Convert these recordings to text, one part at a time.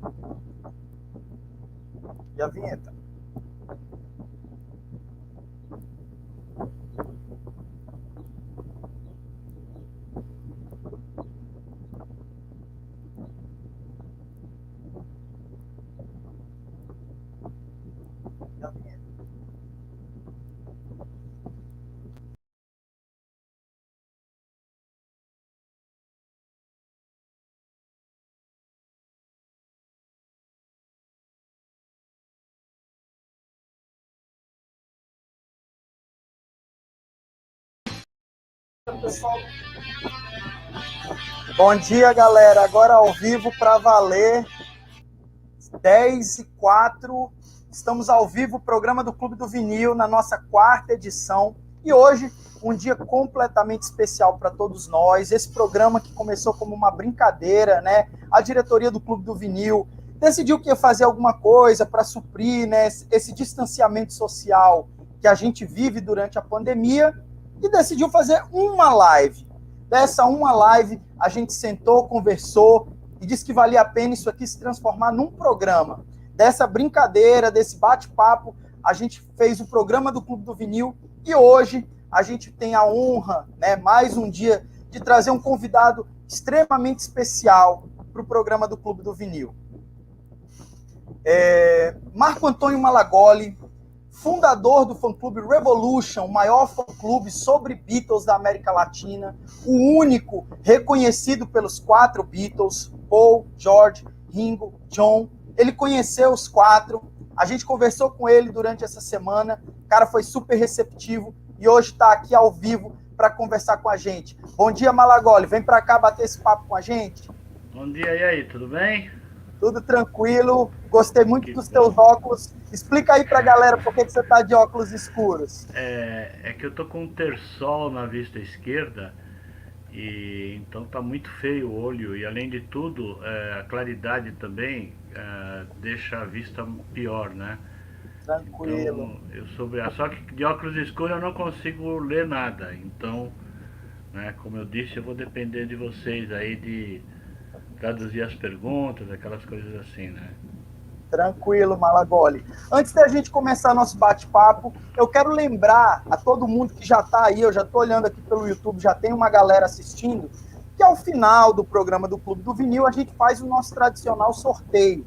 E a vinheta? E a vinheta? Pessoal, bom dia, galera. Agora ao vivo para valer, 10h04. Estamos ao vivo, programa do Clube do Vinil, na nossa 4ª edição. E hoje, um dia completamente especial para todos nós. Esse programa que começou como uma brincadeira, né? A diretoria do Clube do Vinil decidiu que ia fazer alguma coisa para suprir, né, esse distanciamento social que a gente vive durante a pandemia e decidiu fazer uma live. Dessa uma live, a gente sentou, conversou e disse que valia a pena isso aqui se transformar num programa. Dessa brincadeira, desse bate-papo, a gente fez o programa do Clube do Vinil e hoje a gente tem a honra, né, mais um dia, de trazer um convidado extremamente especial para o programa do Clube do Vinil. Marco Antônio Malagoli, fundador do fã-clube Revolution, o maior fã-clube sobre Beatles da América Latina, o único reconhecido pelos 4 Beatles, Paul, George, Ringo, John. Ele conheceu os 4, a gente conversou com ele durante essa semana, o cara foi super receptivo e hoje está aqui ao vivo para conversar com a gente. Bom dia, Malagoli, vem para cá bater esse papo com a gente. Bom dia, e aí, tudo bem? Tudo tranquilo, gostei muito Que dos teus bom. óculos. Explica aí pra galera por que você tá de óculos escuros. É que eu tô com um terçol na vista esquerda e então tá muito feio o olho e além de tudo a claridade também deixa a vista pior, né? Tranquilo. Então só que de óculos escuros eu não consigo ler nada. Então, né, como eu disse, eu vou depender de vocês aí de traduzir as perguntas, aquelas coisas assim, né? Tranquilo, Malagoli. Antes da gente começar nosso bate-papo, eu quero lembrar a todo mundo que já está aí, eu já estou olhando aqui pelo YouTube, já tem uma galera assistindo, que ao final do programa do Clube do Vinil, a gente faz o nosso tradicional sorteio.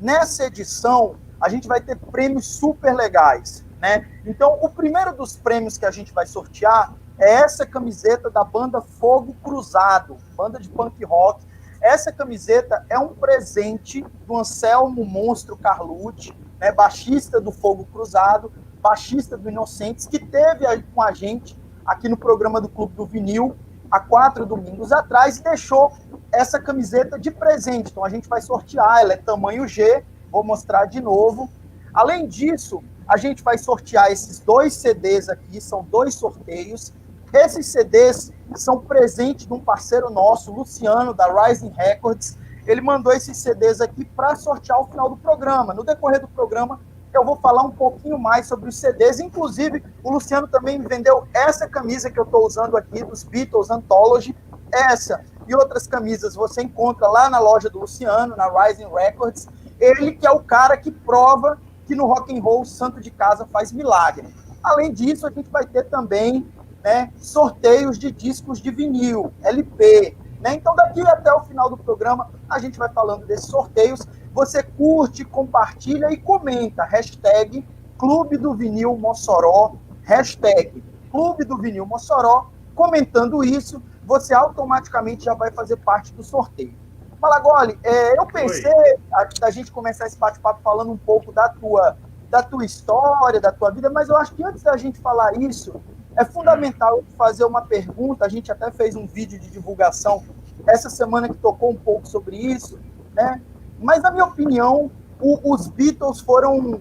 Nessa edição, a gente vai ter prêmios super legais, né? Então, o primeiro dos prêmios que a gente vai sortear é essa camiseta da banda Fogo Cruzado, banda de punk rock. Essa camiseta é um presente do Anselmo Monstro Carlucci, né, baixista do Fogo Cruzado, baixista do Inocentes, que teve com a gente aqui no programa do Clube do Vinil há 4 domingos atrás e deixou essa camiseta de presente. Então a gente vai sortear, ela é tamanho G, vou mostrar de novo. Além disso, a gente vai sortear esses 2 CDs aqui, são 2 sorteios. Esses CDs são presente de um parceiro nosso, Luciano, da Rising Records. Ele mandou esses CDs aqui para sortear ao final do programa. No decorrer do programa, eu vou falar um pouquinho mais sobre os CDs. Inclusive, o Luciano também me vendeu essa camisa que eu estou usando aqui, dos Beatles Anthology. Essa e outras camisas você encontra lá na loja do Luciano, na Rising Records. Ele que é o cara que prova que no rock and roll o santo de casa faz milagre. Além disso, a gente vai ter também, né, sorteios de discos de vinil, LP. Né? Então, daqui até o final do programa, a gente vai falando desses sorteios. Você curte, compartilha e comenta. Hashtag Clube do Vinil Mossoró. Hashtag Clube do Vinil Mossoró. Comentando isso, você automaticamente já vai fazer parte do sorteio. Malagoli, eu Oi. pensei da gente começar esse bate-papo falando um pouco da tua história, da tua vida, mas eu acho que antes da gente falar isso, é Ah, fundamental fazer uma pergunta. A gente até fez um vídeo de divulgação essa semana que tocou um pouco sobre isso, né? Mas, na minha opinião, os Beatles foram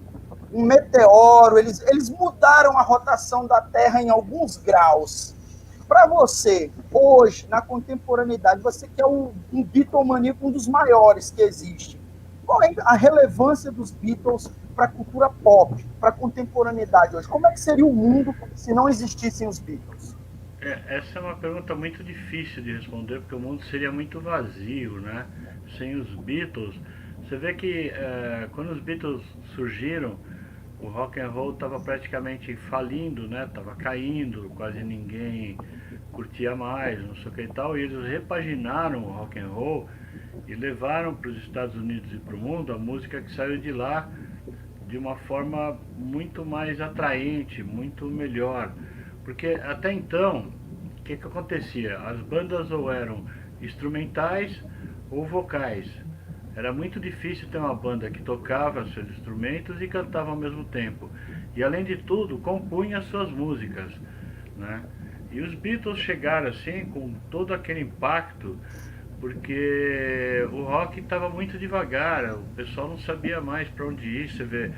um meteoro, eles mudaram a rotação da Terra em alguns graus. Para você, hoje, na contemporaneidade, você que é um Beatlemaníaco, um dos maiores que existe, qual é a relevância dos Beatles para a cultura pop, para a contemporaneidade hoje? Como é que seria o mundo se não existissem os Beatles? essa é uma pergunta muito difícil de responder porque o mundo seria muito vazio, né? Sem os Beatles Você vê que quando os Beatles surgiram, o rock and roll estava praticamente falindo, né? Tava caindo, quase ninguém curtia mais, não sei o que e tal, e eles repaginaram o rock and roll e levaram para os Estados Unidos e para o mundo a música que saiu de lá de uma forma muito mais atraente, muito melhor. Porque até então, o que acontecia? As bandas ou eram instrumentais ou vocais. Era muito difícil ter uma banda que tocava seus instrumentos e cantava ao mesmo tempo. E além de tudo, compunha suas músicas, né? E os Beatles chegaram assim com todo aquele impacto porque o rock estava muito devagar, o pessoal não sabia mais para onde ir. Você vê,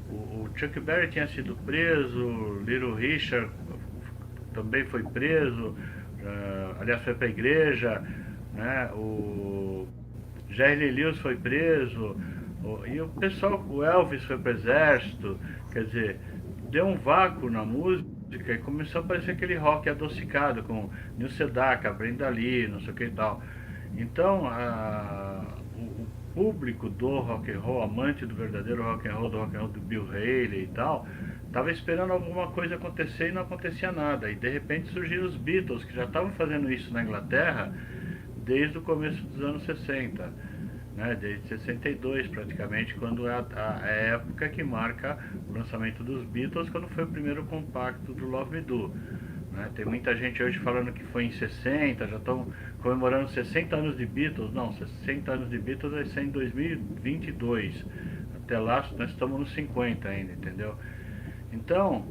o Chuck Berry tinha sido preso, Little Richard também foi preso, aliás foi para a igreja, né? O Jerry Lee Lewis foi preso, e o pessoal, o Elvis foi para o exército, quer dizer, deu um vácuo na música e começou a aparecer aquele rock adocicado com Neil Sedaka, Brenda Lee, não sei o que e tal. Então, o público do rock and roll, amante do verdadeiro rock and roll, do Bill Haley e tal, estava esperando alguma coisa acontecer e não acontecia nada. E de repente surgiram os Beatles, que já estavam fazendo isso na Inglaterra desde o começo dos anos 60, né, desde 62 praticamente, quando é a época que marca o lançamento dos Beatles, quando foi o primeiro compacto do Love Me Do. Né? Tem muita gente hoje falando que foi em 60, já estão comemorando 60 anos de Beatles. Não, 60 anos de Beatles vai ser em 2022. Até lá nós estamos nos 50 ainda, entendeu? Então,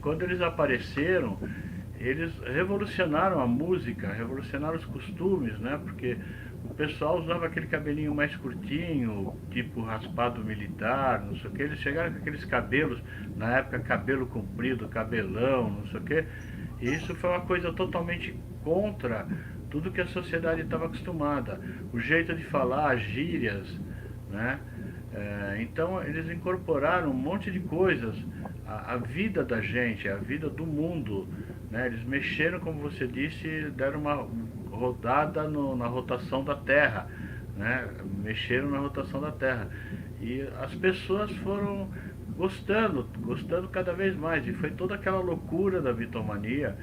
quando eles apareceram, eles revolucionaram a música, revolucionaram os costumes, né? Porque o pessoal usava aquele cabelinho mais curtinho, tipo raspado militar, não sei o que. Eles chegaram com aqueles cabelos, na época cabelo comprido, cabelão, não sei o que. E isso foi uma coisa totalmente contra tudo que a sociedade estava acostumada. O jeito de falar, as gírias, né? Então eles incorporaram um monte de coisas, a vida da gente, a vida do mundo, né? Eles mexeram, como você disse, deram uma rodada na rotação da Terra, né? Mexeram na rotação da Terra. E as pessoas foram gostando cada vez mais. E foi toda aquela loucura da bitomania.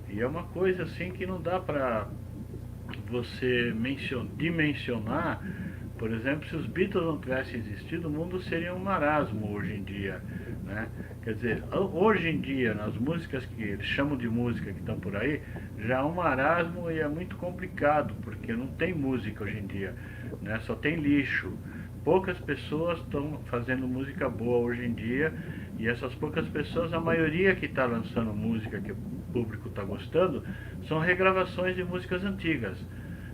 E é uma coisa assim que não dá para você dimensionar. Por exemplo, se os Beatles não tivessem existido, o mundo seria um marasmo hoje em dia, né? Quer dizer, hoje em dia, nas músicas que eles chamam de música que estão por aí, já é um marasmo e é muito complicado, porque não tem música hoje em dia, né? Só tem lixo. Poucas pessoas estão fazendo música boa hoje em dia, e essas poucas pessoas, a maioria que está lançando música que o público está gostando, são regravações de músicas antigas.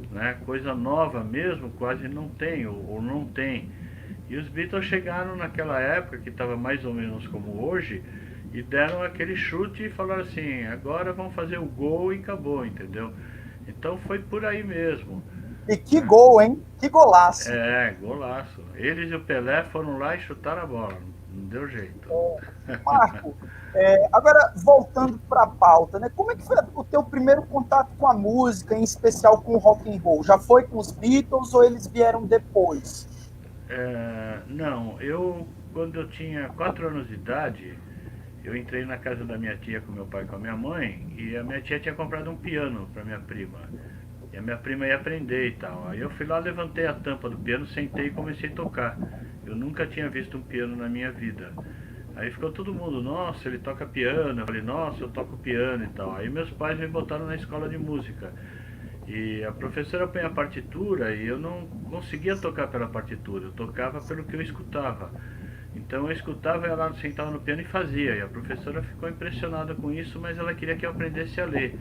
Né? Coisa nova mesmo quase não tem, ou não tem. E os Beatles chegaram naquela época que estava mais ou menos como hoje e deram aquele chute e falaram assim, agora vamos fazer o gol e acabou, entendeu? Então foi por aí mesmo. E que gol, hein? Que golaço. Golaço. Eles e o Pelé foram lá e chutaram a bola, não deu jeito. Marco, agora voltando para a pauta, né? Como é que foi o teu primeiro contato com a música, em especial com o rock and roll? Já foi com os Beatles ou eles vieram depois? Não, quando eu tinha 4 anos de idade, eu entrei na casa da minha tia com meu pai e com a minha mãe, e a minha tia tinha comprado um piano para minha prima. E a minha prima ia aprender e tal. Aí eu fui lá, levantei a tampa do piano, sentei e comecei a tocar. Eu nunca tinha visto um piano na minha vida. Aí ficou todo mundo, nossa, ele toca piano. Eu falei, nossa, eu toco piano e tal. Aí meus pais me botaram na escola de música. E a professora põe a partitura e eu não conseguia tocar pela partitura. Eu tocava pelo que eu escutava. Então eu escutava, ela sentava no piano e fazia. E a professora ficou impressionada com isso, mas ela queria que eu aprendesse a ler.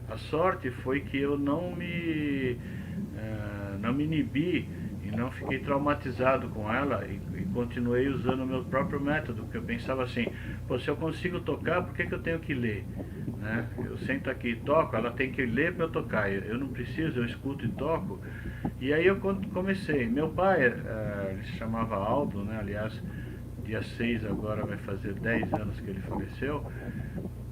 A sorte foi que eu não me inibi e não fiquei traumatizado com ela e continuei usando o meu próprio método, porque eu pensava assim, pô, se eu consigo tocar, por que eu tenho que ler? Né? Eu sento aqui e toco, ela tem que ler para eu tocar, eu não preciso, eu escuto e toco. E aí eu comecei. Meu pai, ele se chamava Aldo, né? Aliás, dia 6 agora vai fazer 10 anos que ele faleceu.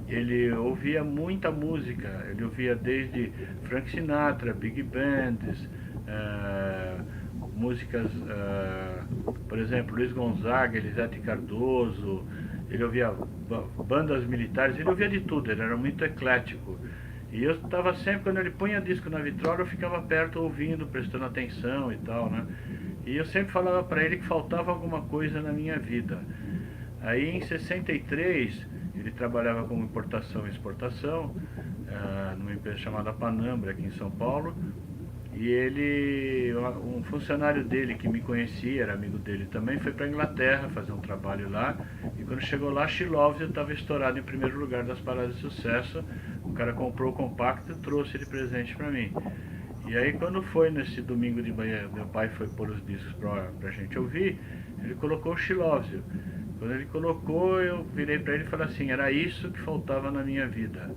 Ele ouvia muita música, ele ouvia desde Frank Sinatra, Big Bands, músicas, por exemplo, Luiz Gonzaga, Elisete Cardoso, ele ouvia bandas militares, ele ouvia de tudo, ele era muito eclético. E eu estava sempre, quando ele punha disco na vitrola, eu ficava perto ouvindo, prestando atenção e tal, né? E eu sempre falava para ele que faltava alguma coisa na minha vida. Aí em 63, ele trabalhava como importação e exportação, numa empresa chamada Panambra, aqui em São Paulo. E ele, um funcionário dele que me conhecia, era amigo dele também, foi para a Inglaterra fazer um trabalho lá. E quando chegou lá, She Loves You estava estourado em primeiro lugar das paradas de sucesso. O cara comprou o compacto e trouxe de presente para mim. E aí quando foi nesse domingo de manhã, meu pai foi pôr os discos pra gente ouvir, ele colocou She Loves You. Quando ele colocou, eu virei para ele e falei assim, era isso que faltava na minha vida.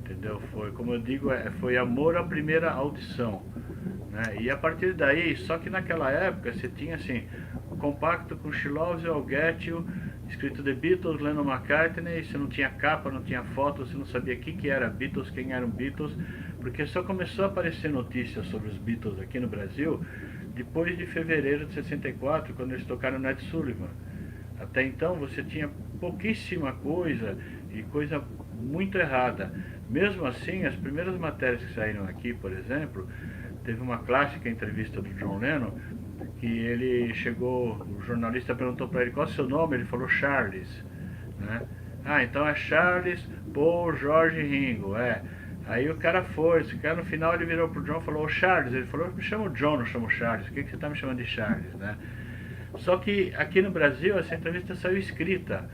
Entendeu? Foi, como eu digo, foi amor à primeira audição. Né? E a partir daí, só que naquela época você tinha assim, o compacto com She Loves You, I'll Get You, escrito The Beatles, Lennon McCartney, você não tinha capa, não tinha foto, você não sabia o que era Beatles, quem eram Beatles, porque só começou a aparecer notícias sobre os Beatles aqui no Brasil depois de fevereiro de 64, quando eles tocaram Ned Sullivan. Até então você tinha pouquíssima coisa e coisa muito errada. Mesmo assim, as primeiras matérias que saíram aqui, por exemplo, teve uma clássica entrevista do John Lennon, que ele chegou, o jornalista perguntou para ele qual é o seu nome, ele falou Charles, né? Ah, então é Charles, Paul, George e Ringo, Aí o cara foi, esse cara no final ele virou pro John e falou, ô Charles, ele falou, me chamo John, não chamo Charles, por que você tá me chamando de Charles, né? Só que aqui no Brasil essa entrevista saiu escrita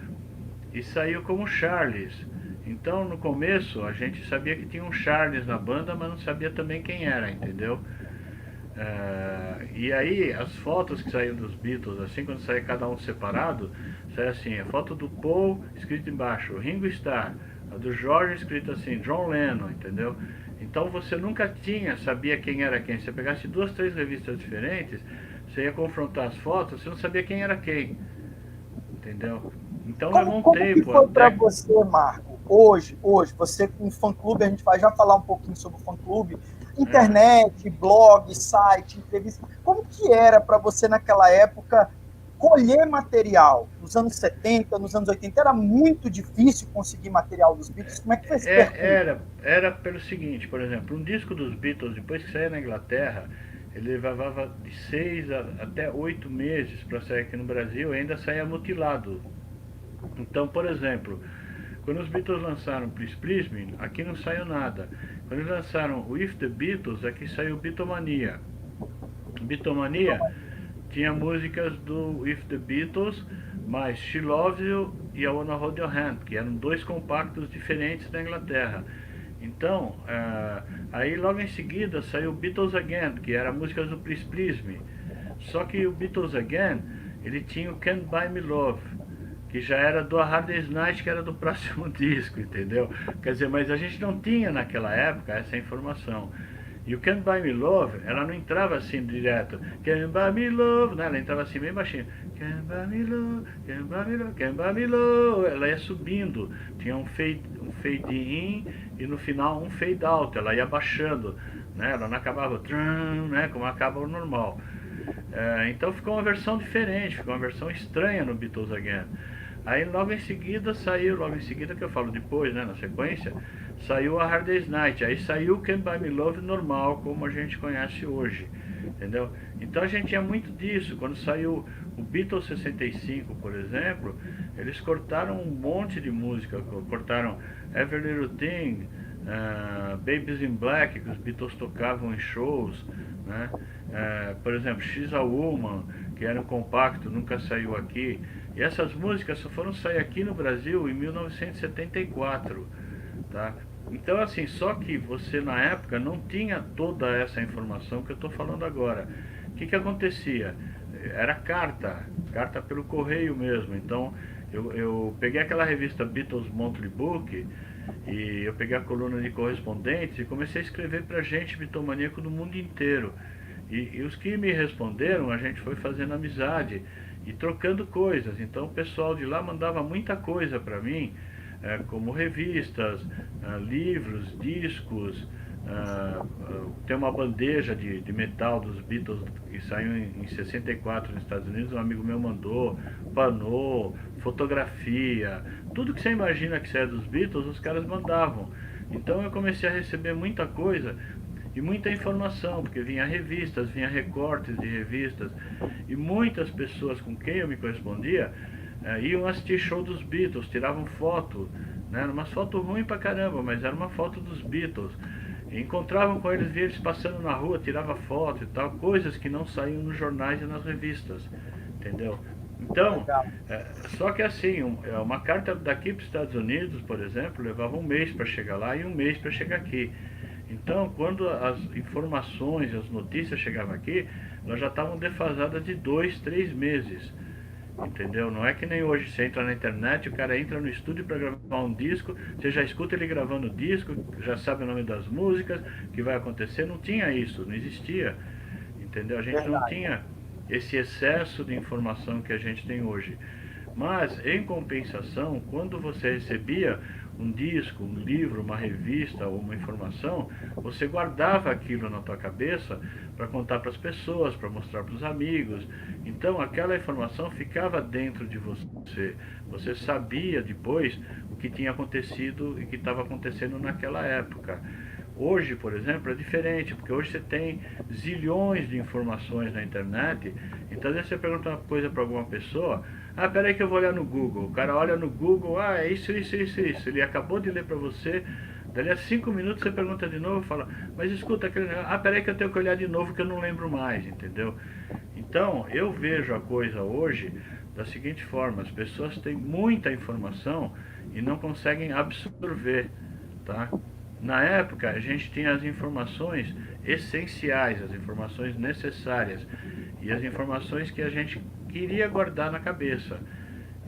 e saiu como Charles. Então no começo a gente sabia que tinha um Charles na banda, mas não sabia também quem era, entendeu? E aí as fotos que saíram dos Beatles, assim, quando saía cada um separado, saía assim, a foto do Paul escrito embaixo, Ringo Starr, a do George escrito assim, John Lennon, entendeu? Então você nunca sabia quem era quem. Se você pegasse 2, 3 revistas diferentes, você ia confrontar as fotos, você não sabia quem era quem, entendeu? Então levou um Como que tempo foi para até... você, Marco? Hoje, você com o fã-clube, a gente vai já falar um pouquinho sobre o fã-clube, internet, blog, site, entrevista. Como que era para você naquela época colher material? Nos anos 70, nos anos 80, era muito difícil conseguir material dos Beatles. Como é que foi esse percurso? Era pelo seguinte, por exemplo, um disco dos Beatles, depois que saía na Inglaterra, ele levava de 6 até 8 meses para sair aqui no Brasil e ainda saía mutilado. Então, por exemplo, quando os Beatles lançaram Please Please Me, aqui não saiu nada. Quando eles lançaram With the Beatles, aqui saiu Beatlemania. Beatlemania tinha músicas do With the Beatles, mais She Loves You e I Wanna Hold Your Hand, que eram 2 compactos diferentes da Inglaterra. Então, aí logo em seguida saiu Beatles Again, que era músicas do Please Please Me. Só que o Beatles Again, ele tinha o Can't Buy Me Love, que já era do A Hard Day's Night, que era do próximo disco, entendeu? Quer dizer, mas a gente não tinha naquela época essa informação. E o Can't Buy Me Love, ela não entrava assim direto, Can't Buy Me Love, né? Ela entrava assim bem baixinho, Can't Buy Me Love, Can't Buy Me Love, Can't Buy Me Love. Ela ia subindo, tinha um fade in e no final um fade out, ela ia baixando, né? Ela não acabava, né? Como acaba o normal. Então ficou uma versão diferente, ficou uma versão estranha no Beatles Again. Aí logo em seguida que eu falo depois, né, na sequência, saiu a Hard Day's Night, aí saiu o Can't Buy Me Love normal, como a gente conhece hoje, entendeu? Então a gente tinha muito disso. Quando saiu o Beatles 65, por exemplo, eles cortaram um monte de música, cortaram Every Little Thing, Babies in Black, que os Beatles tocavam em shows, né? Por exemplo, She's a Woman, que era um compacto, nunca saiu aqui. E essas músicas só foram sair aqui no Brasil em 1974, tá? Então assim, só que você na época não tinha toda essa informação que eu estou falando agora. O que acontecia? Era carta pelo correio mesmo. Então eu peguei aquela revista Beatles Monthly Book e eu peguei a coluna de correspondentes e comecei a escrever pra gente bitomaníaco do mundo inteiro. E os que me responderam, a gente foi fazendo amizade e trocando coisas. Então o pessoal de lá mandava muita coisa para mim, como revistas, livros, discos, Tem uma bandeja de metal dos Beatles que saiu em 64 nos Estados Unidos, um amigo meu mandou, panou, fotografia, tudo que você imagina que é dos Beatles, os caras mandavam. Então eu comecei a receber muita coisa e muita informação, porque vinha revistas, vinha recortes de revistas, e muitas pessoas com quem eu me correspondia iam assistir show dos Beatles, tiravam foto, né? Era uma foto ruim pra caramba, mas era uma foto dos Beatles. Encontravam com eles, via eles passando na rua, tirava foto e tal, coisas que não saíam nos jornais e nas revistas, entendeu? Então, Legal. só que assim, uma carta daqui para os Estados Unidos, por exemplo, levava um mês para chegar lá e um mês para chegar aqui. Então, quando as informações, as notícias chegavam aqui, elas já estavam defasadas de 2, 3 meses. Entendeu? Não é que nem hoje você entra na internet, o cara entra no estúdio para gravar um disco, você já escuta ele gravando o disco, já sabe o nome das músicas, o que vai acontecer. Não tinha isso, não existia. Entendeu? A gente não Verdade. tinha esse excesso de informação que a gente tem hoje. Mas, em compensação, quando você recebia um disco, um livro, uma revista ou uma informação, você guardava aquilo na tua cabeça para contar para as pessoas, para mostrar para os amigos. Então, aquela informação ficava dentro de você. Você sabia depois o que tinha acontecido e que estava acontecendo naquela época. Hoje, por exemplo, é diferente, porque hoje você tem zilhões de informações na internet. Então, às vezes você pergunta uma coisa para alguma pessoa, peraí que eu vou olhar no Google. O cara olha no Google, é isso, isso, isso, isso. Ele acabou de ler para você, dali a 5 minutos você pergunta de novo e fala, mas escuta aquele negócio, peraí que eu tenho que olhar de novo que eu não lembro mais, entendeu? Então, eu vejo a coisa hoje da seguinte forma, as pessoas têm muita informação e não conseguem absorver, tá? Na época, a gente tinha as informações essenciais, as informações necessárias e as informações que a gente queria guardar na cabeça.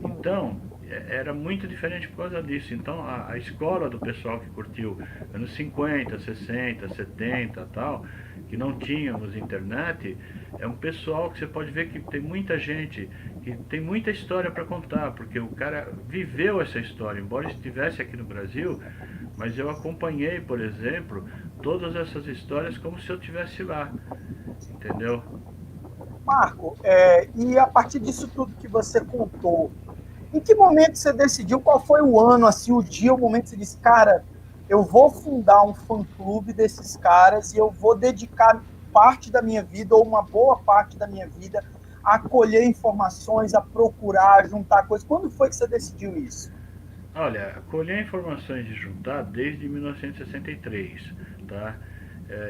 Então, era muito diferente por causa disso. Então, a escola do pessoal que curtiu anos 50, 60, 70 tal, que não tínhamos internet, é um pessoal que você pode ver que tem muita gente, que tem muita história para contar, porque o cara viveu essa história, embora estivesse aqui no Brasil, mas eu acompanhei, por exemplo, todas essas histórias como se eu estivesse lá, entendeu? Marco, e a partir disso tudo que você contou, em que momento você decidiu, qual foi o ano, assim, o dia, o momento que você disse, cara, eu vou fundar um fã-clube desses caras e eu vou dedicar parte da minha vida, ou uma boa parte da minha vida, a colher informações, a procurar, a juntar coisas. Quando foi que você decidiu isso? Olha, colher informações de juntar desde 1963, tá?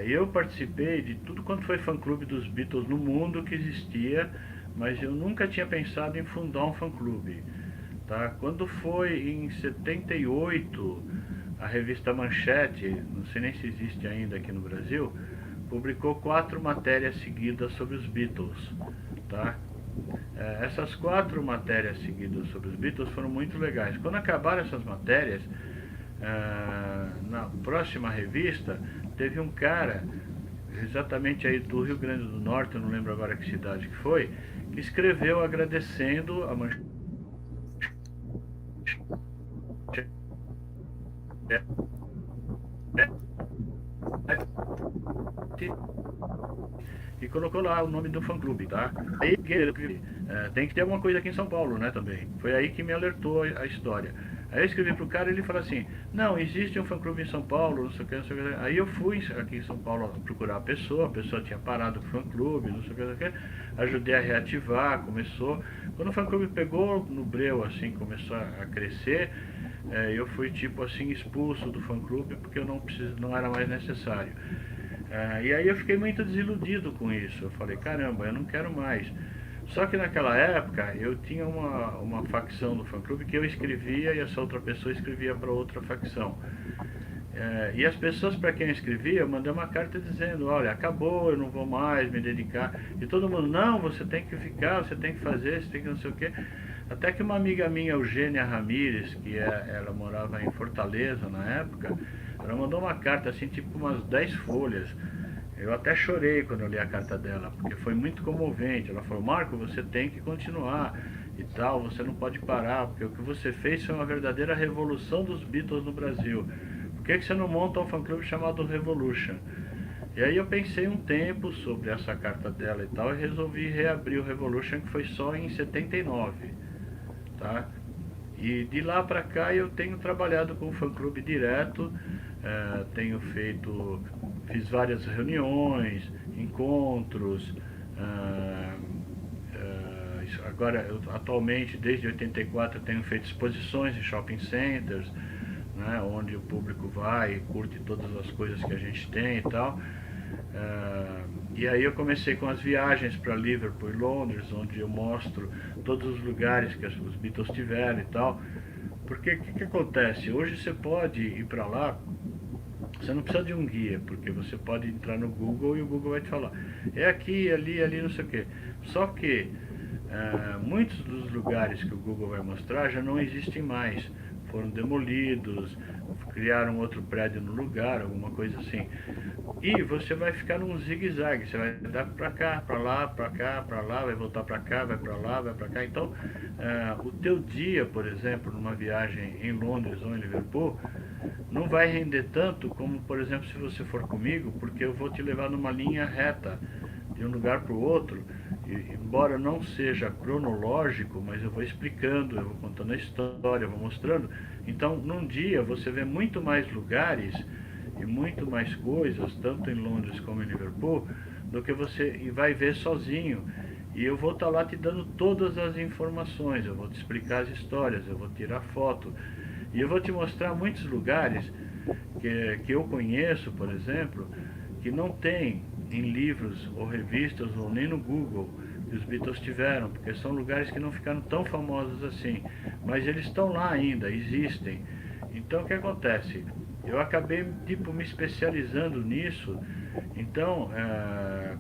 Eu participei de tudo quanto foi fã-clube dos Beatles no mundo que existia, mas eu nunca tinha pensado em fundar um fã-clube, tá? Quando foi em 78, a revista Manchete, não sei nem se existe ainda aqui no Brasil, publicou 4 matérias seguidas sobre os Beatles, tá? Essas 4 matérias seguidas sobre os Beatles foram muito legais. Quando acabaram essas matérias, na próxima revista, teve um cara, exatamente aí do Rio Grande do Norte, eu não lembro agora que cidade que foi, que escreveu agradecendo a Manchete e colocou lá o nome do fã-clube, tá? Aí tem que ter alguma coisa aqui em São Paulo, né, também. Foi aí que me alertou a história. Aí eu escrevi pro cara e ele falou assim, não, existe um fã-clube em São Paulo, não sei o que, não sei o que. Aí eu fui aqui em São Paulo procurar a pessoa tinha parado com o fã-clube, não sei o que, não sei o que. Ajudei a reativar, começou. Quando o fã-clube pegou no breu, assim, começou a crescer, eu fui tipo assim expulso do fã-clube porque eu não era mais necessário. E aí eu fiquei muito desiludido com isso. Eu falei, caramba, eu não quero mais. Só que naquela época eu tinha uma facção do fã-clube que eu escrevia e essa outra pessoa escrevia para outra facção. E as pessoas para quem eu escrevia, eu mandei uma carta dizendo, olha, acabou, eu não vou mais me dedicar. E todo mundo, não, você tem que ficar, você tem que fazer, você tem que não sei o quê. Até que uma amiga minha, Eugênia Ramírez, ela morava em Fortaleza na época, ela mandou uma carta assim, tipo umas 10 folhas. Eu até chorei quando eu li a carta dela, porque foi muito comovente. Ela falou, Marco, você tem que continuar e tal, você não pode parar, porque o que você fez foi uma verdadeira revolução dos Beatles no Brasil. que você não monta um fã-clube chamado Revolution? E aí eu pensei um tempo sobre essa carta dela e tal, e resolvi reabrir o Revolution, que foi só em 79, tá? E de lá para cá eu tenho trabalhado com o fã-clube direto, tenho fiz várias reuniões, encontros, agora, atualmente, desde 84, eu tenho feito exposições em shopping centers, né, onde o público vai e curte todas as coisas que a gente tem e tal. E aí eu comecei com as viagens para Liverpool e Londres, onde eu mostro todos os lugares que os Beatles tiveram e tal. Porque o que acontece? Hoje você pode ir para lá, você não precisa de um guia, porque você pode entrar no Google e o Google vai te falar, é aqui, ali, ali, não sei o quê. Só que muitos dos lugares que o Google vai mostrar já não existem mais. Foram demolidos, criaram outro prédio no lugar, alguma coisa assim. E você vai ficar num zigue-zague, você vai dar para cá, para lá, para cá, para lá, vai voltar para cá, vai para lá, vai para cá. Então, o teu dia, por exemplo, numa viagem em Londres ou em Liverpool, não vai render tanto como, por exemplo, se você for comigo, porque eu vou te levar numa linha reta de um lugar para o outro, e, embora não seja cronológico, mas eu vou explicando, eu vou contando a história, eu vou mostrando. Então, num dia você vê muito mais lugares e muito mais coisas, tanto em Londres como em Liverpool, do que você vai ver sozinho. E eu vou estar lá te dando todas as informações, eu vou te explicar as histórias, eu vou tirar foto. E eu vou te mostrar muitos lugares que eu conheço, por exemplo, que não tem em livros ou revistas ou nem no Google que os Beatles tiveram, porque são lugares que não ficaram tão famosos assim, mas eles estão lá ainda, existem. Então o que acontece? Eu acabei me especializando nisso. Então,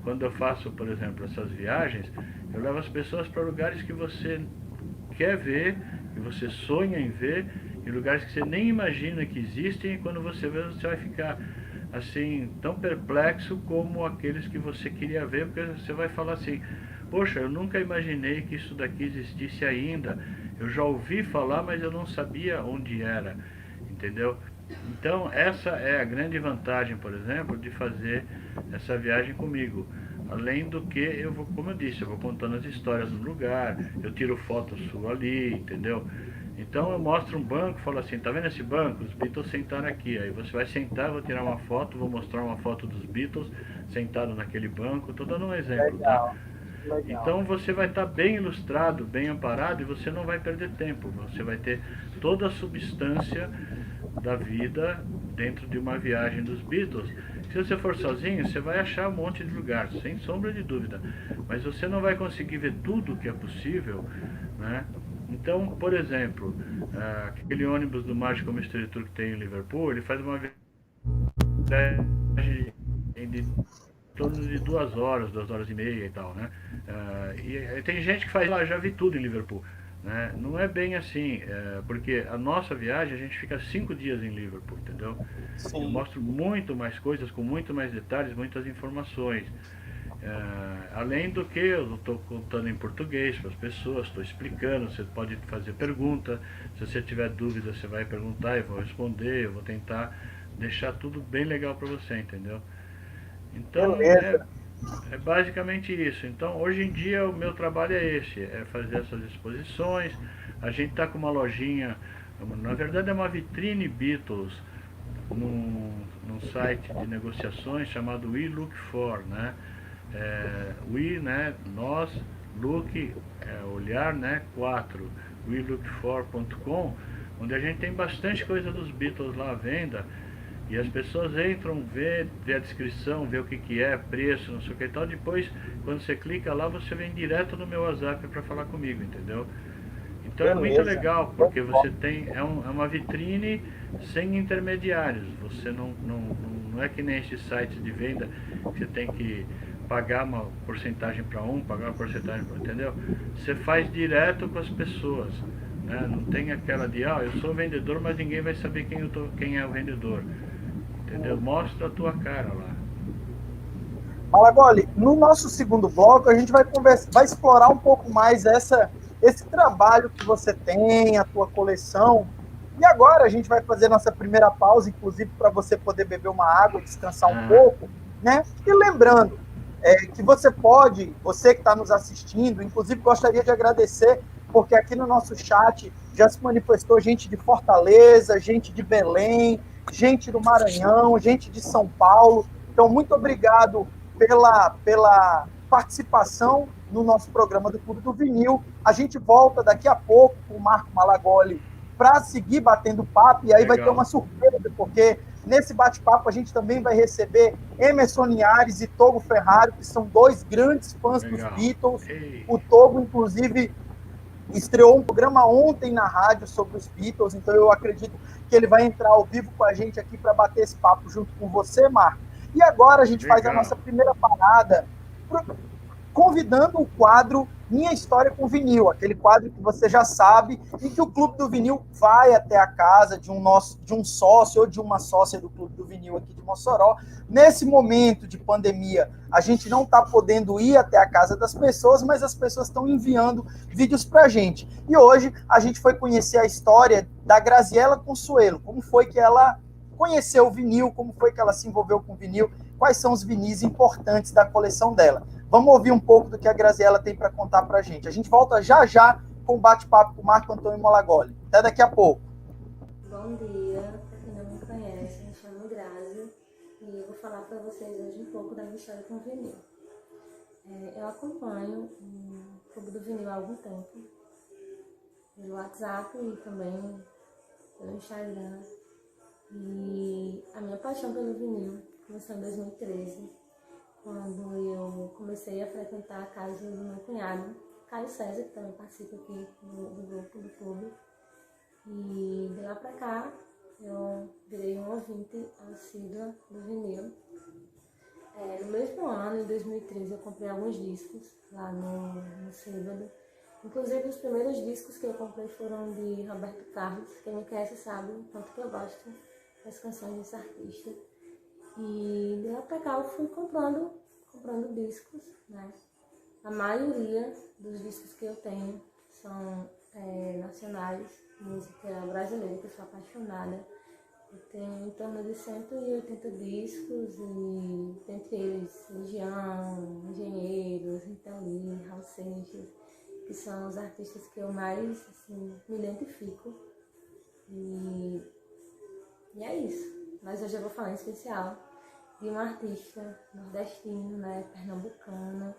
quando eu faço, por exemplo, essas viagens, eu levo as pessoas para lugares que você quer ver, que você sonha em ver, em lugares que você nem imagina que existem, e quando você vê, você vai ficar assim, tão perplexo como aqueles que você queria ver, porque você vai falar assim, poxa, eu nunca imaginei que isso daqui existisse ainda, eu já ouvi falar, mas eu não sabia onde era, entendeu? Então essa é a grande vantagem, por exemplo, de fazer essa viagem comigo. Além do que eu vou, como eu disse, eu vou contando as histórias no lugar, eu tiro foto sua ali, entendeu? Então eu mostro um banco, falo assim, tá vendo esse banco? Os Beatles sentaram aqui. Aí você vai sentar, eu vou tirar uma foto, vou mostrar uma foto dos Beatles sentado naquele banco. Estou dando um exemplo, tá? Legal. Então você vai estar bem ilustrado, bem amparado, e você não vai perder tempo. Você vai ter toda a substância da vida dentro de uma viagem dos Beatles. Se você for sozinho, você vai achar um monte de lugar, sem sombra de dúvida. Mas você não vai conseguir ver tudo que é possível, né? Então, por exemplo, aquele ônibus do Magical Mystery Tour que tem em Liverpool, ele faz uma viagem de torno de 2 horas, 2 horas e meia e tal, né? E tem gente que faz lá, já vi tudo em Liverpool, né? Não é bem assim, porque a nossa viagem, a gente fica 5 dias em Liverpool, entendeu? Sim. Eu mostro muito mais coisas, com muito mais detalhes, muitas informações. Além do que eu estou contando em português para as pessoas, estou explicando, você pode fazer pergunta, se você tiver dúvida você vai perguntar, eu vou responder, eu vou tentar deixar tudo bem legal para você, entendeu? Então é basicamente isso. Então hoje em dia o meu trabalho é esse, é fazer essas exposições. A gente está com uma lojinha, na verdade é uma vitrine Beatles, num site de negociações chamado We Look For, né? We, né, nós, look, olhar, né, 4, welookfor.com, onde a gente tem bastante coisa dos Beatles lá à venda, e as pessoas entram, vê a descrição, vê o que é, preço, não sei o que e tal, depois, quando você clica lá, você vem direto no meu WhatsApp para falar comigo, entendeu? Então é muito legal, porque você tem, é uma vitrine sem intermediários, você não é que nem esses sites de venda, que você tem que pagar uma porcentagem para um, pagar uma porcentagem para outro, entendeu? Você faz direto com as pessoas, né? Não tem aquela de, eu sou vendedor, mas ninguém vai saber quem é o vendedor, entendeu? Mostra a tua cara lá. Malagoli, no nosso segundo bloco a gente vai explorar um pouco mais esse trabalho que você tem, a tua coleção, E agora a gente vai fazer nossa primeira pausa, inclusive para você poder beber uma água, descansar um Ah, pouco, né? E lembrando que você pode, você que está nos assistindo, inclusive gostaria de agradecer, porque aqui no nosso chat já se manifestou gente de Fortaleza, gente de Belém, gente do Maranhão, gente de São Paulo. Então, muito obrigado pela participação no nosso programa do Clube do Vinil. A gente volta daqui a pouco com o Marco Malagoli para seguir batendo papo, e aí vai ter uma legal. surpresa, porque nesse bate-papo a gente também vai receber Emerson Linhares e Togo Ferrari, que são dois grandes fãs dos Legal. Beatles. Ei, O Togo, inclusive, estreou um programa ontem na rádio sobre os Beatles, então eu acredito que ele vai entrar ao vivo com a gente aqui para bater esse papo junto com você, Marco. E agora a gente faz a nossa legal. primeira parada convidando o quadro Minha História com Vinil, aquele quadro que você já sabe, em que o Clube do Vinil vai até a casa de um sócio ou de uma sócia do Clube do Vinil aqui de Mossoró. Nesse momento de pandemia, a gente não está podendo ir até a casa das pessoas, mas as pessoas estão enviando vídeos para a gente. E hoje a gente foi conhecer a história da Graziella Consuelo, como foi que ela conheceu o vinil, como foi que ela se envolveu com o vinil, quais são os vinis importantes da coleção dela. Vamos ouvir um pouco do que a Graziella tem para contar para a gente. A gente volta já já com o bate-papo com o Marco Antônio Malagoli. Até daqui a pouco. Bom dia, para quem não me conhece, me chamo Grazi e eu vou falar para vocês hoje um pouco da minha história com o vinil. Eu acompanho o Clube do Vinil há algum tempo, pelo WhatsApp e também pelo Instagram. E a minha paixão pelo vinil começou em 2013, quando eu comecei a frequentar a casa do meu cunhado, Caio César, que também participa aqui do grupo do clube. E de lá pra cá, eu virei um ouvinte assídua do vinil. No mesmo ano, em 2013, eu comprei alguns discos lá no Síbado. Inclusive, os primeiros discos que eu comprei foram de Roberto Carlos. Quem me conhece sabe o quanto que eu gosto das canções desse artista. E de lá pra cá, eu fui comprando discos, né? A maioria dos discos que eu tenho são nacionais, música brasileira, que eu sou apaixonada. Eu tenho em torno de 180 discos, e dentre eles Legião, Engenheiros, Rita Lee, Raul Seixas, que são os artistas que eu mais assim, me identifico. E é isso. Mas hoje eu vou falar em especial de um artista nordestino, né, pernambucano,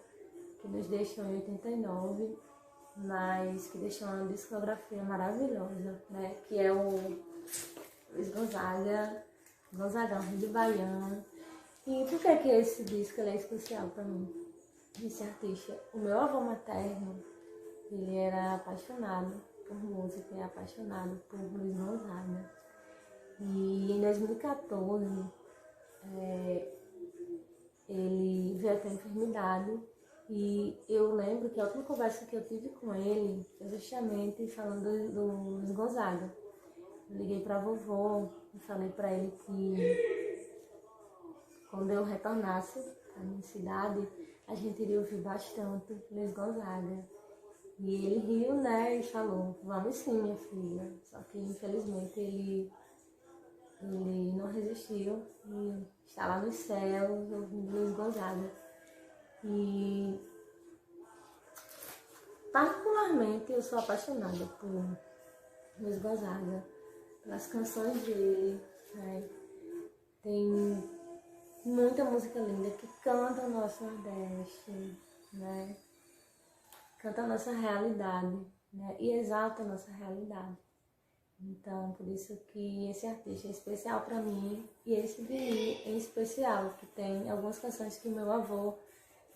que nos deixou em 89, mas que deixou uma discografia maravilhosa, né, que é o Luiz Gonzaga, Gonzagão, Rei do Baião. E por que esse disco é especial para mim? Esse artista, o meu avô materno, ele era apaixonado por música, é apaixonado por Luiz Gonzaga. E em 2014, ele veio a ter enfermidade. E eu lembro que a última conversa que eu tive com ele foi justamente falando do Luiz Gonzaga. Eu liguei para a vovó e falei para ele que quando eu retornasse à minha cidade, a gente iria ouvir bastante Luiz Gonzaga. E ele riu, né, e falou, vamos sim, minha filha. Só que infelizmente ele não resistiu e está lá nos céus ouvindo Luiz Gonzaga. E particularmente eu sou apaixonada por Luiz Gonzaga, pelas canções dele, né? Tem muita música linda que canta o nosso Nordeste, né? Canta a nossa realidade, né? E exalta a nossa realidade. Então, por isso que esse artista é especial para mim, e esse vinil em especial, que tem algumas canções que meu avô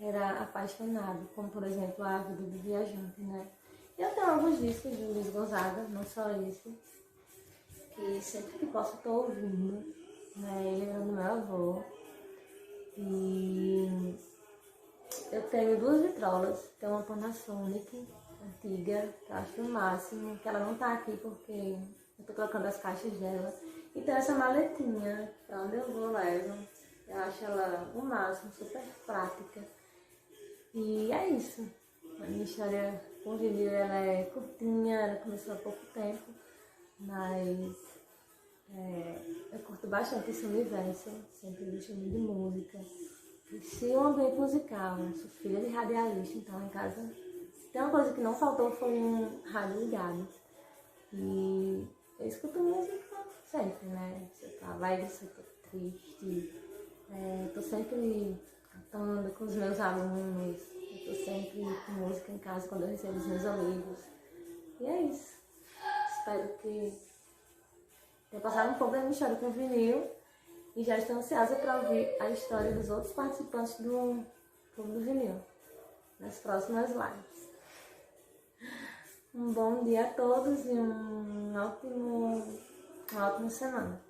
era apaixonado, como por exemplo A Vida do Viajante, né? E eu tenho alguns discos de Luiz Gonzaga, não só esse, que sempre que posso estou ouvindo, né? Ele era do meu avô. E eu tenho duas vitrolas, tem uma Panasonic antiga, que eu acho o máximo, que ela não tá aqui porque eu tô colocando as caixas dela. E tem essa maletinha, pra onde eu vou levo. Eu acho ela o máximo, super prática. E é isso. A minha história com o vinil, ela é curtinha, ela começou há pouco tempo, mas eu curto bastante esse universo, sempre gostei muito de música. Cresci um ambiente musical, sou filha de radialista, então em casa tem uma coisa que não faltou foi um rádio ligado. E eu escuto música sempre, né? Se eu tô alegre, se eu tô triste, tô sempre cantando com os meus alunos, eu tô sempre com música em casa quando eu recebo os meus amigos. E é isso. Espero que tenha passado um pouco da minha história com o vinil e já estou ansiosa para ouvir a história dos outros participantes do Clube do Vinil nas próximas lives. Um bom dia a todos e uma ótima semana.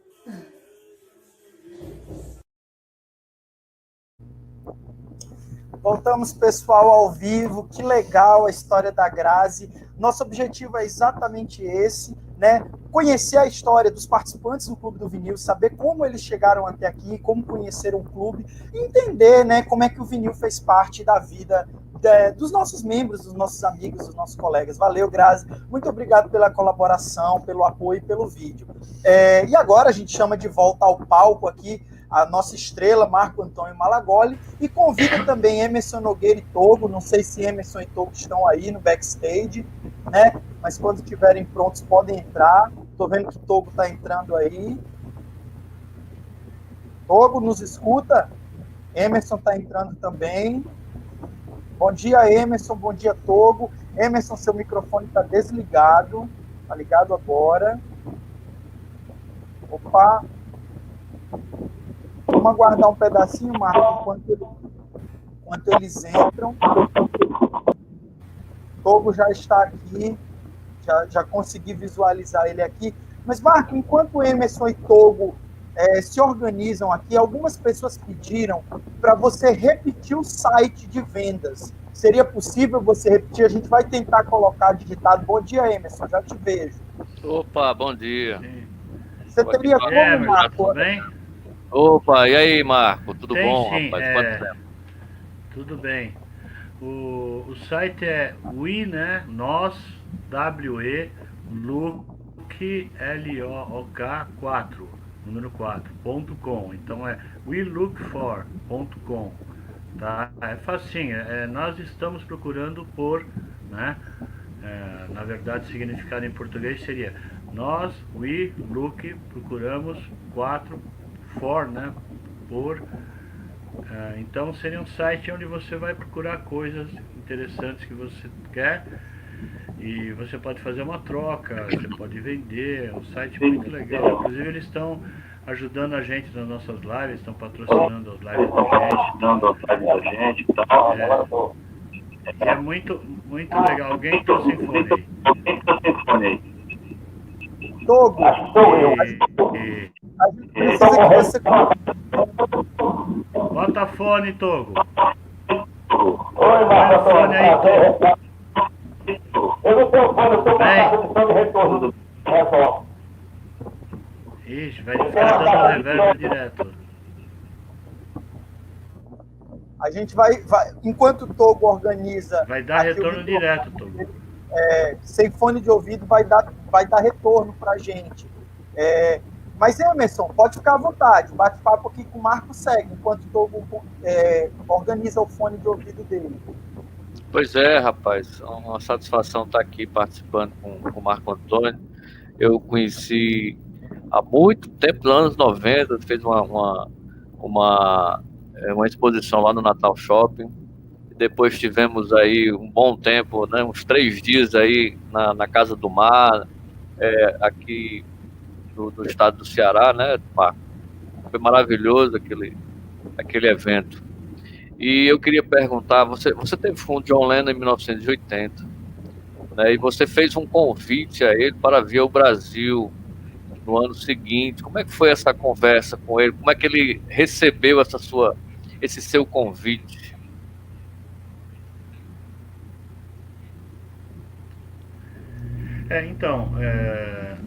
Voltamos, pessoal, ao vivo. Que legal a história da Grazi. Nosso objetivo é exatamente esse, né? Conhecer a história dos participantes do Clube do Vinil, saber como eles chegaram até aqui, como conheceram o clube, e entender, né, como é que o vinil fez parte da vida dos nossos membros, dos nossos amigos, dos nossos colegas. Valeu, Grazi. Muito obrigado pela colaboração, pelo apoio e pelo vídeo. E agora a gente chama de volta ao palco aqui a nossa estrela, Marco Antônio Malagoli, e convida também Emerson Nogueira e Togo. Não sei se Emerson e Togo estão aí no backstage, né? Mas quando estiverem prontos podem entrar. Estou vendo que Togo está entrando aí. Togo, nos escuta? Emerson está entrando também. Bom dia, Emerson. Bom dia, Togo. Emerson, seu microfone está desligado. Está ligado agora. Opa! Vamos aguardar um pedacinho, Marco, enquanto eles entram. Togo já está aqui. Já consegui visualizar ele aqui. Mas, Marco, enquanto Emerson e Togo se organizam aqui, algumas pessoas pediram para você repetir o site de vendas. Seria possível você repetir? A gente vai tentar colocar digitado. Bom dia, Emerson, já te vejo. Opa, bom dia. Você teria como, Marco? Tudo bem? Opa, e aí, Marco? Tudo Tem, bom, sim, rapaz? Quanto tempo? Tudo bem. O site é we, né? Nós, W-E, Look, L-O-O-K 4, número 4.com. Então é welookfor.com. Tá? É facinho. Nós estamos procurando por, né? Na verdade, o significado em português seria nós, we, look, procuramos 4, for, né? Por. Então seria um site onde você vai procurar coisas interessantes que você quer e você pode fazer uma troca, você pode vender. É um site muito legal. Inclusive eles estão ajudando a gente nas nossas lives, estão patrocinando as lives da gente. É muito legal. Alguém está sem fone aí. Togo, a gente precisa que você... Bota fone, Togo. Põe o fone aí, Togo. Eu não tenho fone, eu estou com a condição de retorno. Ixi, vai ficar dando reverb direto. A gente vai enquanto o Togo organiza... Vai dar retorno direto, Togo. Sem fone de ouvido vai dar retorno para a gente. Mas, Emerson, pode ficar à vontade. Bate-papo aqui com o Marco segue, enquanto o Togo organiza o fone de ouvido dele. Pois é, rapaz. É uma satisfação estar aqui participando com o Marco Antônio. Eu conheci há muito tempo, nos anos 90, fez uma exposição lá no Natal Shopping. Depois tivemos aí um bom tempo, né, uns 3 dias aí na Casa do Mar, aqui do estado do Ceará, né, Marco? Foi maravilhoso aquele evento. E eu queria perguntar, você teve com o John Lennon em 1980, né, e você fez um convite a ele para vir ao Brasil no ano seguinte. Como é que foi essa conversa com ele? Como é que ele recebeu esse seu convite? Então,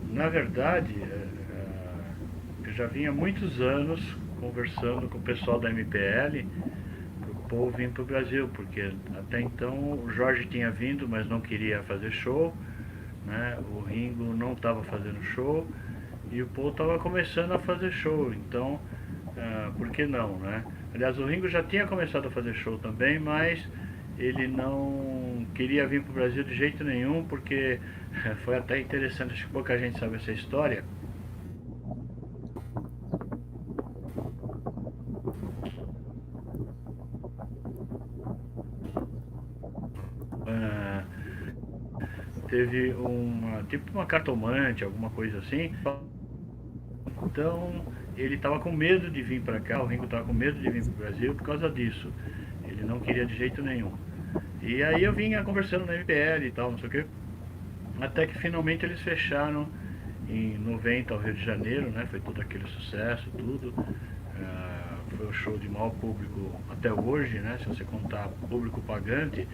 na verdade, eu já vinha há muitos anos conversando com o pessoal da MPL para o povo vir para o Brasil, porque até então o Jorge tinha vindo, mas não queria fazer show, né? O Ringo não estava fazendo show e o Paul estava começando a fazer show, então por que não, né? Aliás, o Ringo já tinha começado a fazer show também, mas ele não queria vir para o Brasil de jeito nenhum, porque foi até interessante, acho que pouca gente sabe essa história. Ah, teve tipo uma cartomante, alguma coisa assim. Então ele estava com medo de vir para cá, o Ringo estava com medo de vir para o Brasil por causa disso. Ele não queria de jeito nenhum. E aí eu vinha conversando na MPL e tal, não sei o que. Até que finalmente eles fecharam em 90 ao Rio de Janeiro, né? Foi todo aquele sucesso, tudo. Foi o show de maior público até hoje, né? Se você contar público pagante,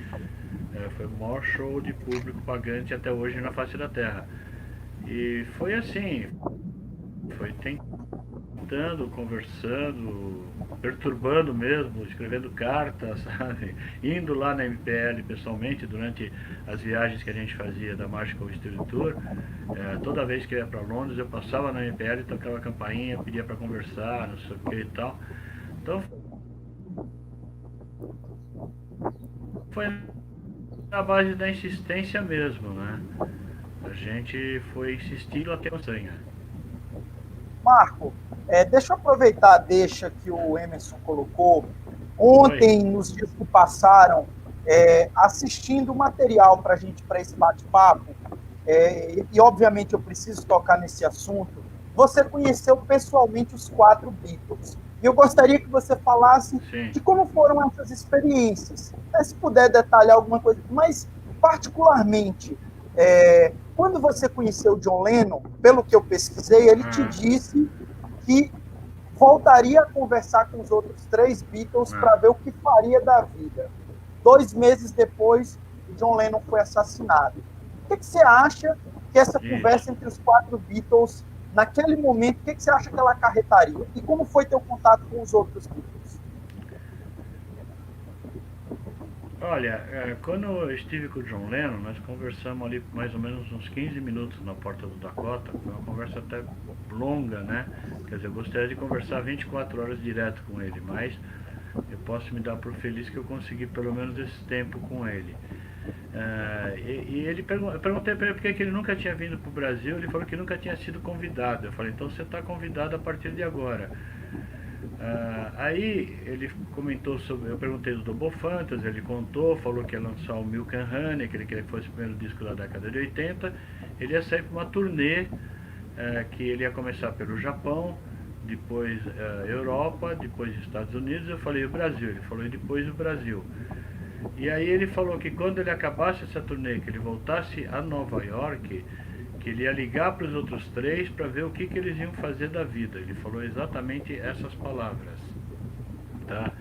foi o maior show de público pagante até hoje na face da Terra. E foi assim, foi tentando, conversando, perturbando mesmo, escrevendo cartas, sabe? Indo lá na MPL pessoalmente durante as viagens que a gente fazia da Magical History Tour. Toda vez que eu ia para Londres, eu passava na MPL, tocava a campainha, pedia para conversar, não sei o que e tal. Então foi na base da insistência mesmo, né? A gente foi insistindo até a montanha. Marco, deixa eu aproveitar a deixa que o Emerson colocou. Ontem, nos dias que passaram, assistindo o material para esse bate-papo, e obviamente eu preciso tocar nesse assunto, você conheceu pessoalmente os 4 Beatles. E eu gostaria que você falasse Sim. de como foram essas experiências. Se puder detalhar alguma coisa, mas particularmente, quando você conheceu o John Lennon, pelo que eu pesquisei, ele te disse que voltaria a conversar com os outros 3 Beatles para ver o que faria da vida. 2 meses depois, o John Lennon foi assassinado. O que você acha que essa conversa entre os 4 Beatles, naquele momento, o que você acha que ela acarretaria? E como foi teu contato com os outros Beatles? Olha, quando eu estive com o John Lennon, nós conversamos ali mais ou menos uns 15 minutos na porta do Dakota. Foi uma conversa até longa, né? Quer dizer, eu gostaria de conversar 24 horas direto com ele, mas eu posso me dar por feliz que eu consegui pelo menos esse tempo com ele. Eu perguntei para ele por que ele nunca tinha vindo para o Brasil. Ele falou que nunca tinha sido convidado. Eu falei, então você está convidado a partir de agora. Aí ele comentou sobre, eu perguntei do Double Fantasy, ele contou, falou que ia lançar o Milk and Honey, que ele queria que fosse o primeiro disco da década de 80. Ele ia sair para uma turnê, que ele ia começar pelo Japão, depois Europa, depois Estados Unidos. Eu falei o Brasil, ele falou e depois o Brasil. E aí ele falou que quando ele acabasse essa turnê, que ele voltasse a Nova York, que ele ia ligar para os outros 3 para ver o que eles iam fazer da vida. Ele falou exatamente essas palavras, tá?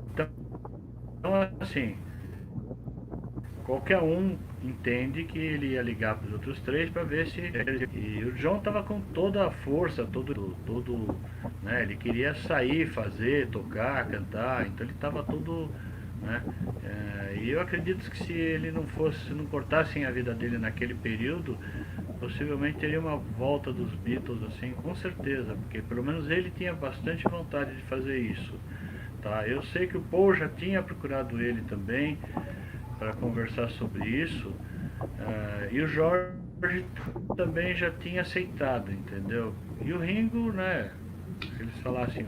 Então, assim, qualquer um entende que ele ia ligar para os outros 3 para ver se... E o John estava com toda a força, todo, né? Ele queria sair, fazer, tocar, cantar, então ele estava todo... Né? E eu acredito que se ele não cortassem a vida dele naquele período, possivelmente teria uma volta dos Beatles, assim, com certeza, porque pelo menos ele tinha bastante vontade de fazer isso, tá? Eu sei que o Paul já tinha procurado ele também para conversar sobre isso, e o George também já tinha aceitado, entendeu? E o Ringo, né? Se eles falassem,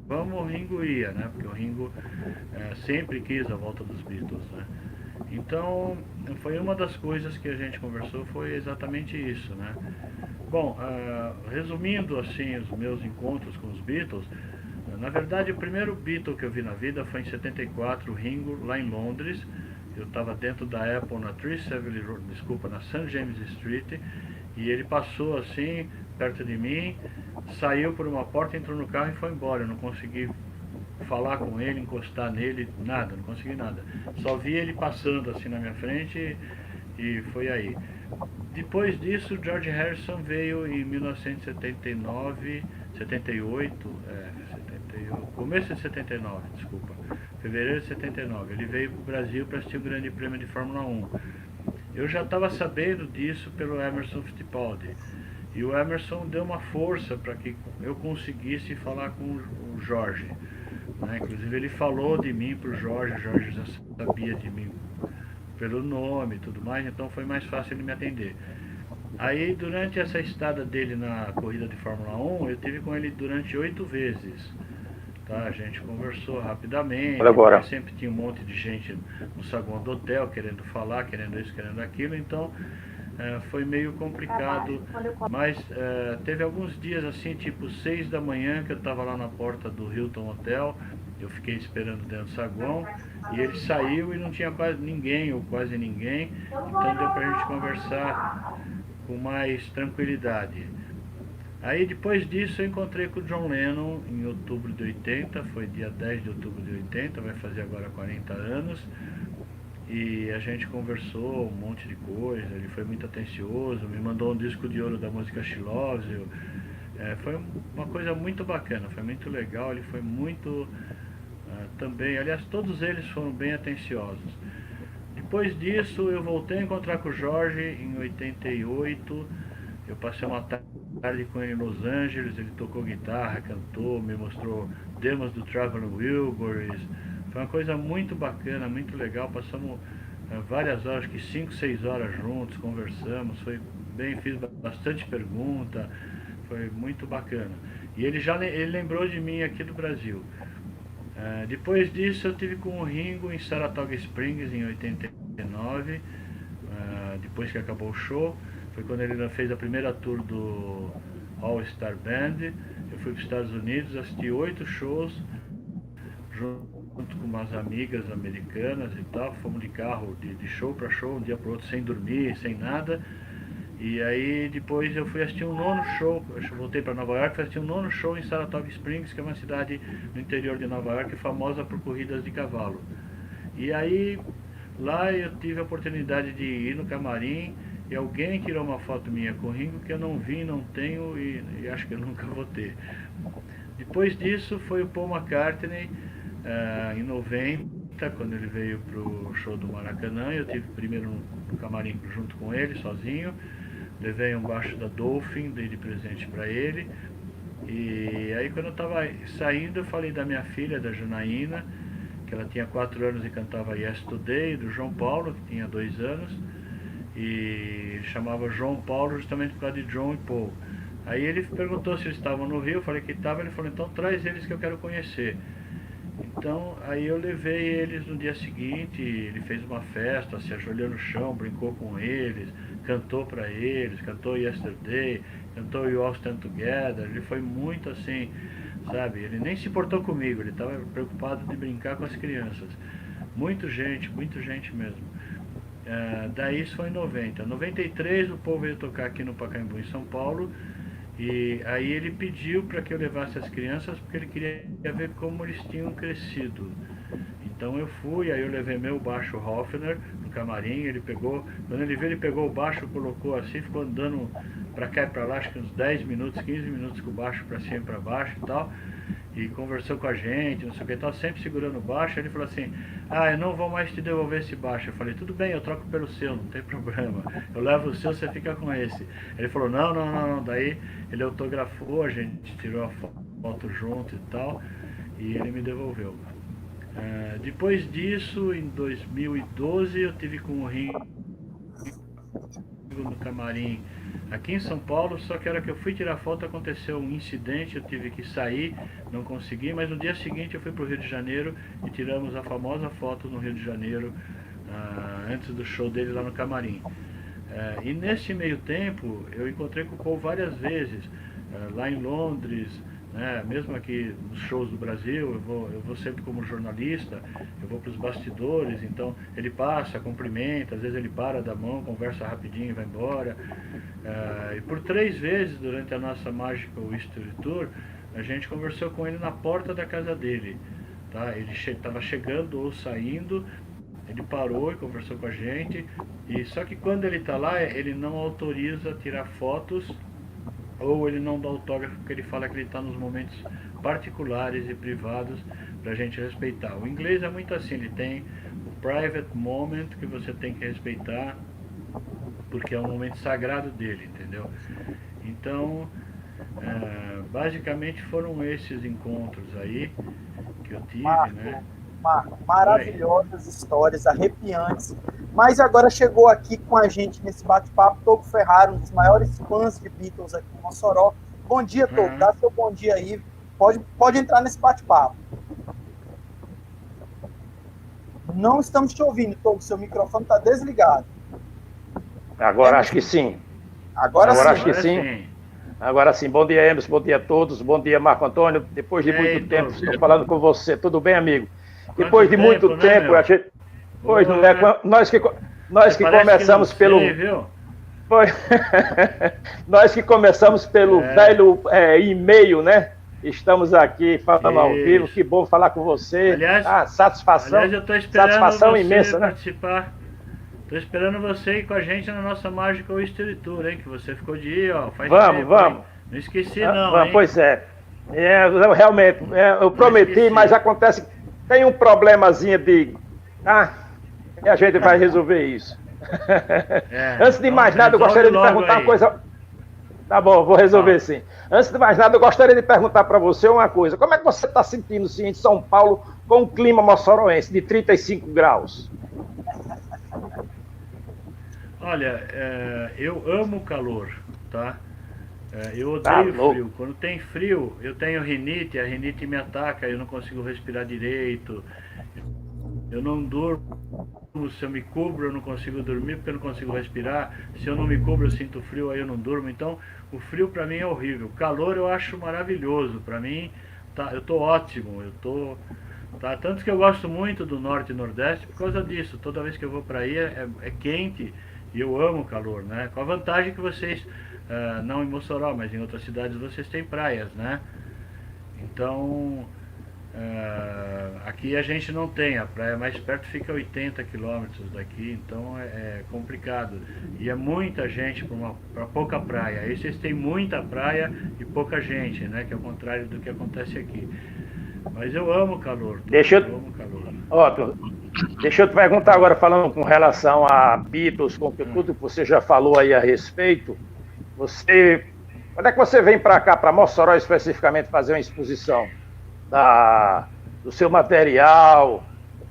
vamos, o Ringo ia, né? Porque o Ringo sempre quis a volta dos Beatles, né? Então, foi uma das coisas que a gente conversou, foi exatamente isso, né? Bom, resumindo, assim, os meus encontros com os Beatles, na verdade, o primeiro Beatle que eu vi na vida foi em 74, o Ringo, lá em Londres. Eu estava dentro da Apple na na St. James Street, e ele passou assim, perto de mim, saiu por uma porta, entrou no carro e foi embora. Eu não consegui falar com ele, encostar nele, nada, não consegui nada. Só vi ele passando assim na minha frente e foi aí. Depois disso, George Harrison veio em 1978, 78, veio começo de 79, desculpa, fevereiro de 79. Ele veio para o Brasil para assistir o Grande Prêmio de Fórmula 1. Eu já estava sabendo disso pelo Emerson Fittipaldi. E o Emerson deu uma força para que eu conseguisse falar com o Jorge. Né? Inclusive ele falou de mim para o Jorge já sabia de mim pelo nome e tudo mais, então foi mais fácil ele me atender. Aí durante essa estada dele na corrida de Fórmula 1, eu tive com ele durante 8 vezes. Tá? A gente conversou rapidamente, Agora. sempre tinha um monte de gente no saguão do hotel querendo falar, querendo isso, querendo aquilo, então foi meio complicado, mas teve alguns dias assim, tipo 6 da manhã, que eu estava lá na porta do Hilton Hotel, eu fiquei esperando dentro do saguão, e ele saiu e não tinha quase ninguém, ou quase ninguém, então deu pra gente conversar com mais tranquilidade. Aí depois disso eu encontrei com o John Lennon em outubro de 80, foi dia 10 de outubro de 80, vai fazer agora 40 anos, e a gente conversou um monte de coisa, ele foi muito atencioso, me mandou um disco de ouro da música She Loves You. Foi uma coisa muito bacana, foi muito legal, ele foi muito também, aliás todos eles foram bem atenciosos. Depois disso eu voltei a encontrar com o Jorge em 88, eu passei uma tarde com ele em Los Angeles, ele tocou guitarra, cantou, me mostrou demos do Traveling Wilburys. Foi uma coisa muito bacana, muito legal, passamos várias horas, acho que 5, 6 horas juntos, conversamos, foi bem, fiz bastante pergunta, foi muito bacana. E ele lembrou de mim aqui do Brasil. Depois disso eu tive com o Ringo em Saratoga Springs em 89, depois que acabou o show, foi quando ele fez a primeira tour do All Star Band. Eu fui para os Estados Unidos, assisti 8 shows, junto com umas amigas americanas e tal, fomos de carro de show para show, um dia para o outro, sem dormir, sem nada. E aí depois eu fui assistir um 9º show, eu voltei para Nova York, fui assistir um 9º show em Saratoga Springs, que é uma cidade no interior de Nova York, famosa por corridas de cavalo. E aí lá eu tive a oportunidade de ir no camarim, e alguém tirou uma foto minha com o Ringo que eu não vi, não tenho e acho que eu nunca vou ter. Depois disso foi o Paul McCartney, em 90, quando ele veio para o show do Maracanã. Eu tive primeiro no camarim junto com ele, sozinho. Levei um baixo da Dolphin, dei de presente para ele. E aí quando eu estava saindo, eu falei da minha filha, da Janaína, que ela tinha 4 anos e cantava Yesterday, do João Paulo, que tinha 2 anos. E chamava João Paulo justamente por causa de John e Paul. Aí ele perguntou se eles estavam no Rio, eu falei que estavam, ele falou, então traz eles que eu quero conhecer. Então aí eu levei eles no dia seguinte, ele fez uma festa, se ajoelhou no chão, brincou com eles, cantou para eles, cantou Yesterday, cantou You All Stand Together, ele foi muito assim, sabe, ele nem se importou comigo, ele estava preocupado de brincar com as crianças. Muita gente mesmo. Daí isso foi em 90. Em 93 o povo veio tocar aqui no Pacaembu, em São Paulo, e aí ele pediu para que eu levasse as crianças porque ele queria ver como eles tinham crescido. Então eu fui, aí eu levei meu baixo Hofner no camarim, ele pegou, quando ele viu, ele pegou o baixo, colocou assim, ficou andando para cá e para lá, acho que uns 10 minutos, 15 minutos com o baixo para cima e para baixo e tal, e conversou com a gente, não sei o que, tal, sempre segurando o baixo. Ele falou assim, eu não vou mais te devolver esse baixo. Eu falei, tudo bem, eu troco pelo seu, não tem problema, eu levo o seu, você fica com esse. Ele falou, não, daí ele autografou, a gente tirou a foto junto e tal, e ele me devolveu. Depois disso, em 2012, eu tive com o Ringo no camarim aqui em São Paulo, só que a hora que eu fui tirar foto aconteceu um incidente, eu tive que sair, não consegui, mas no dia seguinte eu fui para o Rio de Janeiro e tiramos a famosa foto no Rio de Janeiro, antes do show dele lá no camarim. E nesse meio tempo eu encontrei com o Paul várias vezes, lá em Londres, né, mesmo aqui nos shows do Brasil, eu vou sempre como jornalista, eu vou para os bastidores, então ele passa, cumprimenta, às vezes ele para, dá a mão, conversa rapidinho e vai embora. E por 3 vezes durante a nossa Magical History Tour, a gente conversou com ele na porta da casa dele. Tá? Ele estava chegando ou saindo, ele parou e conversou com a gente, e só que quando ele está lá, ele não autoriza tirar fotos ou ele não dá autógrafo porque ele fala que ele está nos momentos particulares e privados para a gente respeitar. O inglês é muito assim, ele tem o private moment que você tem que respeitar porque é um momento sagrado dele, entendeu? Então, basicamente foram esses encontros aí que eu tive, né? Marco, maravilhosas histórias, arrepiantes. Mas agora chegou aqui com a gente nesse bate-papo Togo Ferrari, um dos maiores fãs de Beatles aqui em Mossoró. Bom dia, Togo. Dá seu bom dia aí. Pode entrar nesse bate-papo. Não estamos te ouvindo, Togo. Seu microfone está desligado. Agora acho que sim. Agora sim. Acho que sim. Agora sim. Bom dia, Emerson. Bom dia a todos. Bom dia, Marco Antônio. Depois de muito tempo, estou falando com você. Tudo bem, amigo? Depois de muito tempo, a gente... Pois não é? Nós que começamos pelo... Nós que começamos pelo velho e-mail, né? Estamos aqui falando ao vivo. Que bom falar com você. Aliás, satisfação. Aliás, eu estou esperando satisfação você imensa, participar. Estou esperando você ir com a gente na nossa Magical History Tour, hein? Que você ficou de ir, ó. Vamos. Hein? Não esqueci, não. Vamos, hein? Pois é. Realmente, eu prometi, mas acontece que tem um problemazinho de. E a gente vai resolver isso. Antes de mais nada, eu gostaria de perguntar uma coisa. Tá bom, vou resolver sim. Antes de mais nada, eu gostaria de perguntar para você uma coisa. Como é que você está sentindo-se em São Paulo com o clima moçoroense de 35 graus? Olha, eu amo o calor, tá? Eu odeio frio. Quando tem frio, eu tenho rinite, a rinite me ataca, eu não consigo respirar direito, eu não durmo, se eu me cubro eu não consigo dormir porque eu não consigo respirar, se eu não me cubro eu sinto frio, aí eu não durmo, então o frio para mim é horrível. O calor eu acho maravilhoso, para mim eu tô ótimo, tanto que eu gosto muito do Norte e Nordeste por causa disso. Toda vez que eu vou para aí é quente e eu amo o calor, né? Com a vantagem que vocês, não em Mossoró, mas em outras cidades vocês têm praias, né? Então, aqui a gente não tem, a praia mais perto fica a 80 quilômetros daqui, então é complicado. E é muita gente para pouca praia. Aí vocês têm muita praia e pouca gente, né? Que é o contrário do que acontece aqui. Mas eu amo o calor. Deixa eu te perguntar agora, falando com relação a Beatles, com tudo que você já falou aí a respeito. Quando é que você vem para cá, para Mossoró especificamente, fazer uma exposição do seu material,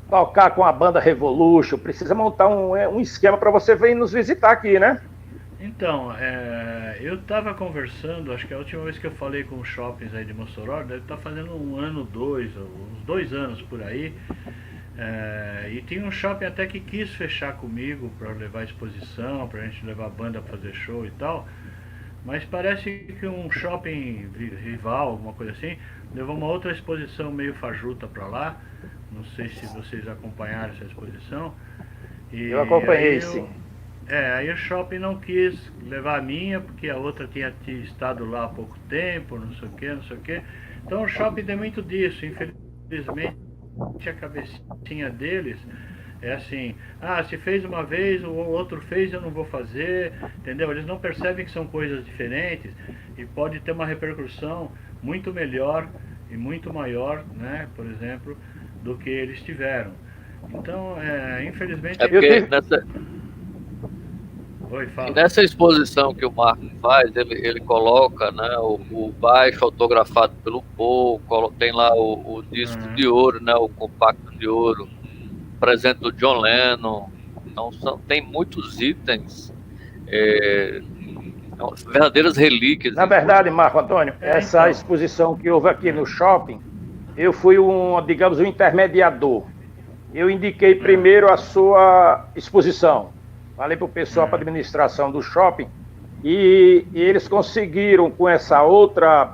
tocar com a banda Revolution? Precisa montar um esquema para você vir nos visitar aqui, né? Então, eu estava conversando, acho que a última vez que eu falei com os shoppings aí de Mossoró, deve estar fazendo uns 2 anos por aí, e tinha um shopping até que quis fechar comigo para levar exposição, para a gente levar a banda para fazer show e tal, mas parece que um shopping rival, alguma coisa assim, levou uma outra exposição meio fajuta para lá. Não sei se vocês acompanharam essa exposição. Eu acompanhei, sim. Aí o shopping não quis levar a minha, porque a outra tinha estado lá há pouco tempo, não sei o que. Então o shopping tem muito disso, infelizmente a cabecinha deles é assim, se fez uma vez, o outro fez, eu não vou fazer, entendeu? Eles não percebem que são coisas diferentes e pode ter uma repercussão muito melhor e muito maior, né, por exemplo, do que eles tiveram. Então, infelizmente... Nessa exposição que o Marco faz, ele coloca, né, o baixo autografado pelo Paul, tem lá o disco de ouro, né, o compacto de ouro, presente do John Lennon. Então tem muitos itens, verdadeiras relíquias. Na verdade, Marco Antônio, essa exposição que houve aqui no shopping, eu fui um intermediador. Eu indiquei primeiro a sua exposição. Falei para o pessoal, para a administração do shopping, e eles conseguiram, com essa outra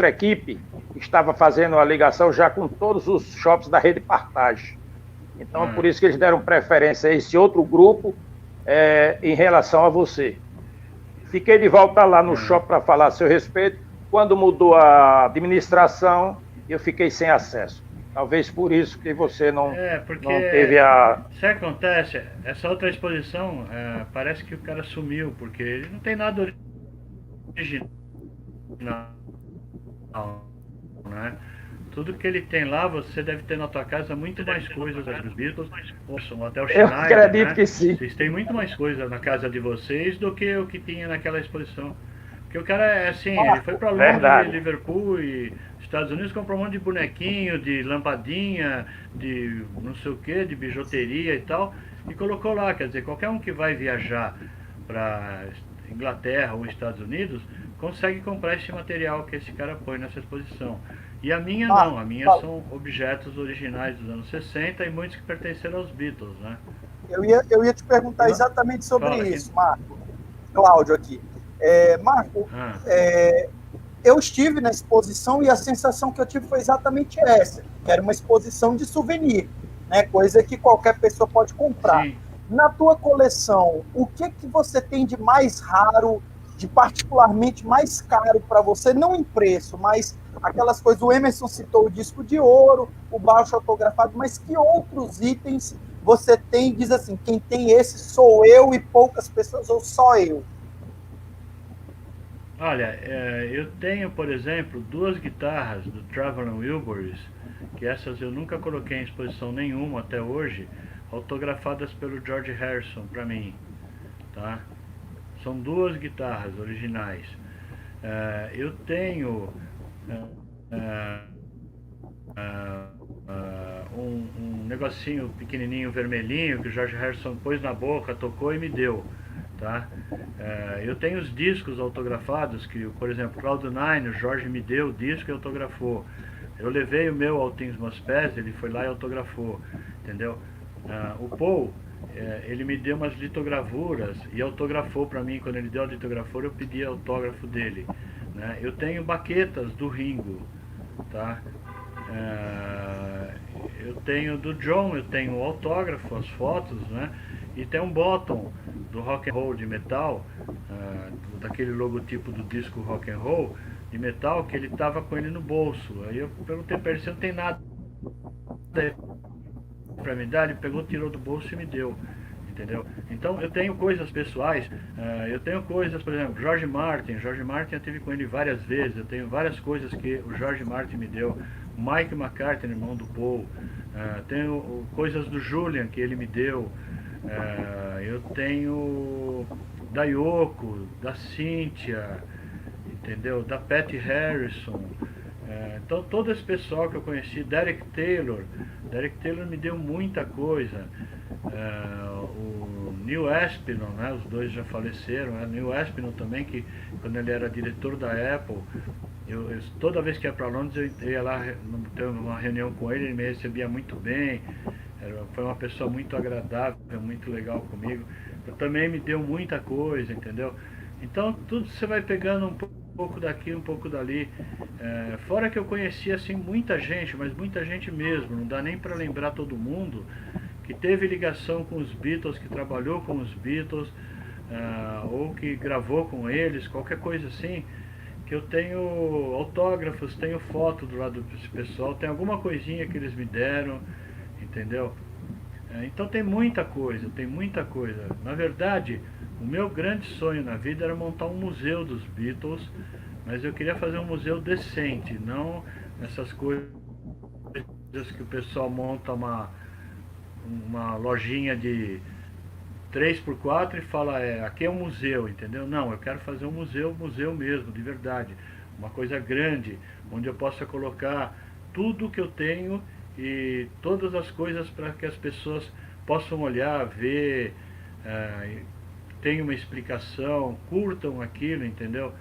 equipe, que estava fazendo a ligação já com todos os shoppings da rede Partage. Então, por isso que eles deram preferência a esse outro grupo em relação a você. Fiquei de volta lá no shopping para falar a seu respeito. Quando mudou a administração, eu fiquei sem acesso. Talvez por isso que você não teve a... Isso acontece, essa outra exposição, parece que o cara sumiu, porque ele não tem nada original né? Tudo que ele tem lá, você deve ter na tua casa muito mais coisas dos Beatles, ou até o Eu Schneider, acredito né? que sim. Vocês têm muito mais coisa na casa de vocês do que o que tinha naquela exposição. Porque o cara é assim, ele foi para Londres, Verdade. Liverpool e Estados Unidos, comprou um monte de bonequinho, de lampadinha, de não sei o que, de bijuteria e tal, e colocou lá. Quer dizer, qualquer um que vai viajar para Inglaterra ou Estados Unidos consegue comprar esse material que esse cara põe nessa exposição. E a minha não, a minha são objetos originais dos anos 60 e muitos que pertenceram aos Beatles, né? Eu ia te perguntar exatamente sobre isso, Marco. Cláudio aqui. Marco, eu estive na exposição e a sensação que eu tive foi exatamente essa, que era uma exposição de souvenir, né? Coisa que qualquer pessoa pode comprar. Sim. Na tua coleção, o que você tem de mais raro, de particularmente mais caro para você, não em preço, mas aquelas coisas, o Emerson citou o disco de ouro, o baixo autografado, mas que outros itens você tem e diz assim, quem tem esse sou eu e poucas pessoas, ou só eu? Olha, eu tenho, por exemplo, 2 guitarras do Traveling Wilburys, que essas eu nunca coloquei em exposição nenhuma até hoje, autografadas pelo George Harrison para mim, tá? São 2 guitarras originais. Eu tenho um negocinho pequenininho vermelhinho que o George Harrison pôs na boca, tocou e me deu, tá? Eu tenho os discos autografados que, por exemplo, Cloud9, o Jorge me deu o disco e autografou. Eu levei o meu ao Things Must Pass, ele foi lá e autografou, entendeu? O Paul, ele me deu umas litogravuras e autografou para mim. Quando ele deu a litografura, eu pedi autógrafo dele, né? Eu tenho baquetas do Ringo, tá? Eu tenho do John, eu tenho o autógrafo, as fotos, né? E tem um bottom do rock and roll de metal, daquele logotipo do disco rock and roll de metal, que ele tava com ele no bolso. Aí eu perguntei para ele se não tem nada para me dar, ele pegou, tirou do bolso e me deu, entendeu? Então eu tenho coisas pessoais, eu tenho coisas, por exemplo, George Martin eu tive com ele várias vezes, eu tenho várias coisas que o George Martin me deu, Mike McCartney, irmão do Paul, tenho coisas do Julian que ele me deu, eu tenho da Yoko, da Cynthia, entendeu? Da Patty Harrison, então todo esse pessoal que eu conheci, Derek Taylor me deu muita coisa, o Neil Aspinall, né? Os dois já faleceram, Neil Aspinall também, que quando ele era diretor da Apple, toda vez que ia para Londres eu ia lá ter uma reunião com ele me recebia muito bem, foi uma pessoa muito agradável, muito legal comigo, também me deu muita coisa, entendeu? Então tudo você vai pegando um pouco daqui, um pouco dali, fora que eu conheci assim muita gente, mas muita gente mesmo, não dá nem para lembrar todo mundo que teve ligação com os Beatles, que trabalhou com os Beatles, ou que gravou com eles, qualquer coisa assim, que eu tenho autógrafos, tenho foto do lado desse pessoal, tem alguma coisinha que eles me deram, entendeu? Então tem muita coisa, na verdade o meu grande sonho na vida era montar um museu dos Beatles, mas eu queria fazer um museu decente, não essas coisas que o pessoal monta uma lojinha de 3x4 e fala, aqui é um museu, entendeu? Não, eu quero fazer um museu mesmo, de verdade, uma coisa grande, onde eu possa colocar tudo que eu tenho e todas as coisas para que as pessoas possam olhar, ver, tenham uma explicação, curtam aquilo, entendeu?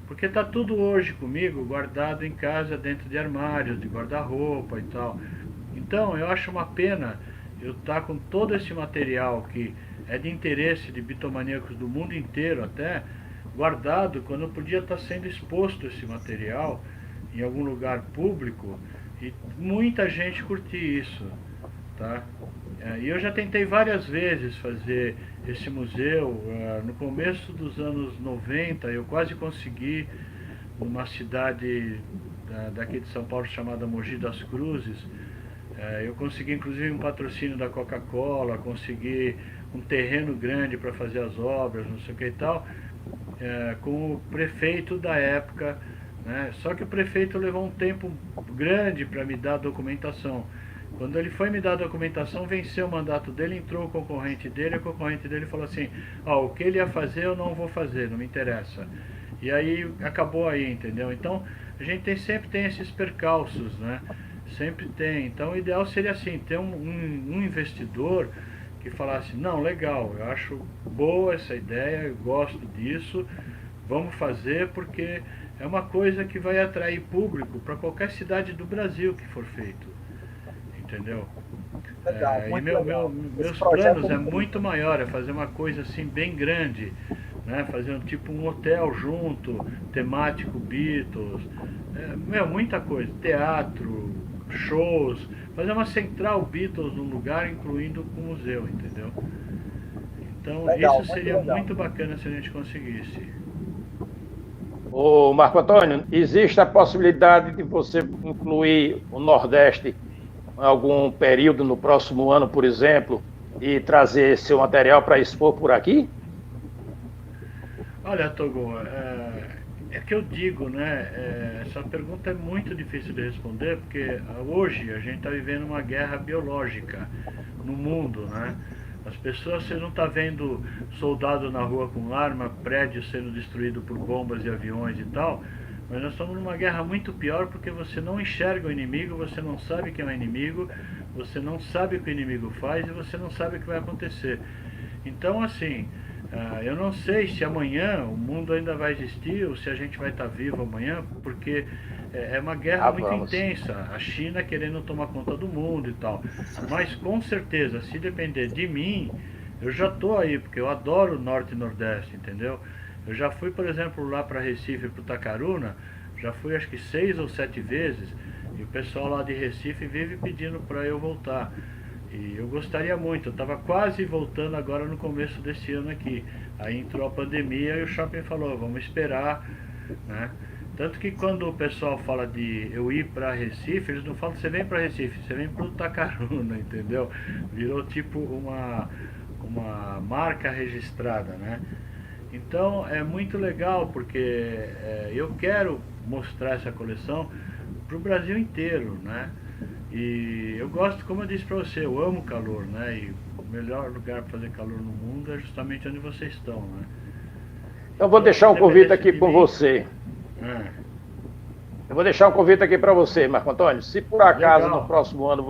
Porque está tudo hoje comigo guardado em casa, dentro de armários, de guarda-roupa e tal. Então eu acho uma pena eu estar com todo esse material que é de interesse de bitomaníacos do mundo inteiro até, guardado, quando podia estar sendo exposto esse material em algum lugar público e muita gente curtir isso, tá? E eu já tentei várias vezes fazer esse museu, no começo dos anos 90 eu quase consegui, numa cidade daqui de São Paulo chamada Mogi das Cruzes, eu consegui inclusive um patrocínio da Coca-Cola, consegui um terreno grande para fazer as obras, não sei o que e tal, com o prefeito da época né? Só que o prefeito levou um tempo grande para me dar a documentação. Quando ele foi me dar a documentação, venceu o mandato dele, entrou o concorrente dele, o concorrente dele falou assim, o que ele ia fazer eu não vou fazer, não me interessa. E aí acabou aí, entendeu? Então a gente sempre tem esses percalços, né? Sempre tem. Então o ideal seria assim, ter um investidor que falasse, não, legal, eu acho boa essa ideia, eu gosto disso, vamos fazer porque é uma coisa que vai atrair público para qualquer cidade do Brasil que for feito. Entendeu? Legal, E muito legal. meus Esse projeto planos é muito maior, é fazer uma coisa assim bem grande, né? Fazer um hotel junto, temático Beatles, muita coisa, teatro, shows, fazer uma central Beatles num lugar, incluindo o museu, entendeu? Então Legal, isso seria legal. muito bacana se a gente conseguisse. Ô, Marco Antônio, existe a possibilidade de você incluir o Nordeste em algum período no próximo ano, por exemplo, e trazer seu material para expor por aqui? Olha, Togo, é que eu digo, né? Essa pergunta é muito difícil de responder, porque hoje a gente está vivendo uma guerra biológica no mundo, né? As pessoas, você não está vendo soldado na rua com arma, prédios sendo destruídos por bombas e aviões e tal, mas nós estamos numa guerra muito pior porque você não enxerga o inimigo, você não sabe quem é o inimigo, você não sabe o que o inimigo faz e você não sabe o que vai acontecer. Então, assim, eu não sei se amanhã o mundo ainda vai existir ou se a gente vai estar vivo amanhã, porque é uma guerra muito intensa. A China querendo tomar conta do mundo e tal. Mas com certeza, se depender de mim, eu já estou aí, porque eu adoro o Norte e Nordeste, entendeu? Eu já fui, por exemplo, lá para Recife, para o Tacaruna, já fui acho que 6 ou 7 vezes, e o pessoal lá de Recife vive pedindo para eu voltar. E eu gostaria muito, eu estava quase voltando agora no começo desse ano aqui. Aí entrou a pandemia e o shopping falou, vamos esperar, né? Tanto que quando o pessoal fala de eu ir para Recife, eles não falam você vem para Recife, você vem para o Tacaruna, entendeu? Virou tipo uma marca registrada, né? Então é muito legal porque eu quero mostrar essa coleção para o Brasil inteiro, né? E eu gosto, como eu disse para você, eu amo calor, né? E o melhor lugar para fazer calor no mundo é justamente onde vocês estão, né? Então vou deixar um convite aqui com você. Eu vou deixar um convite aqui para você, Marco Antônio. Se por acaso no próximo ano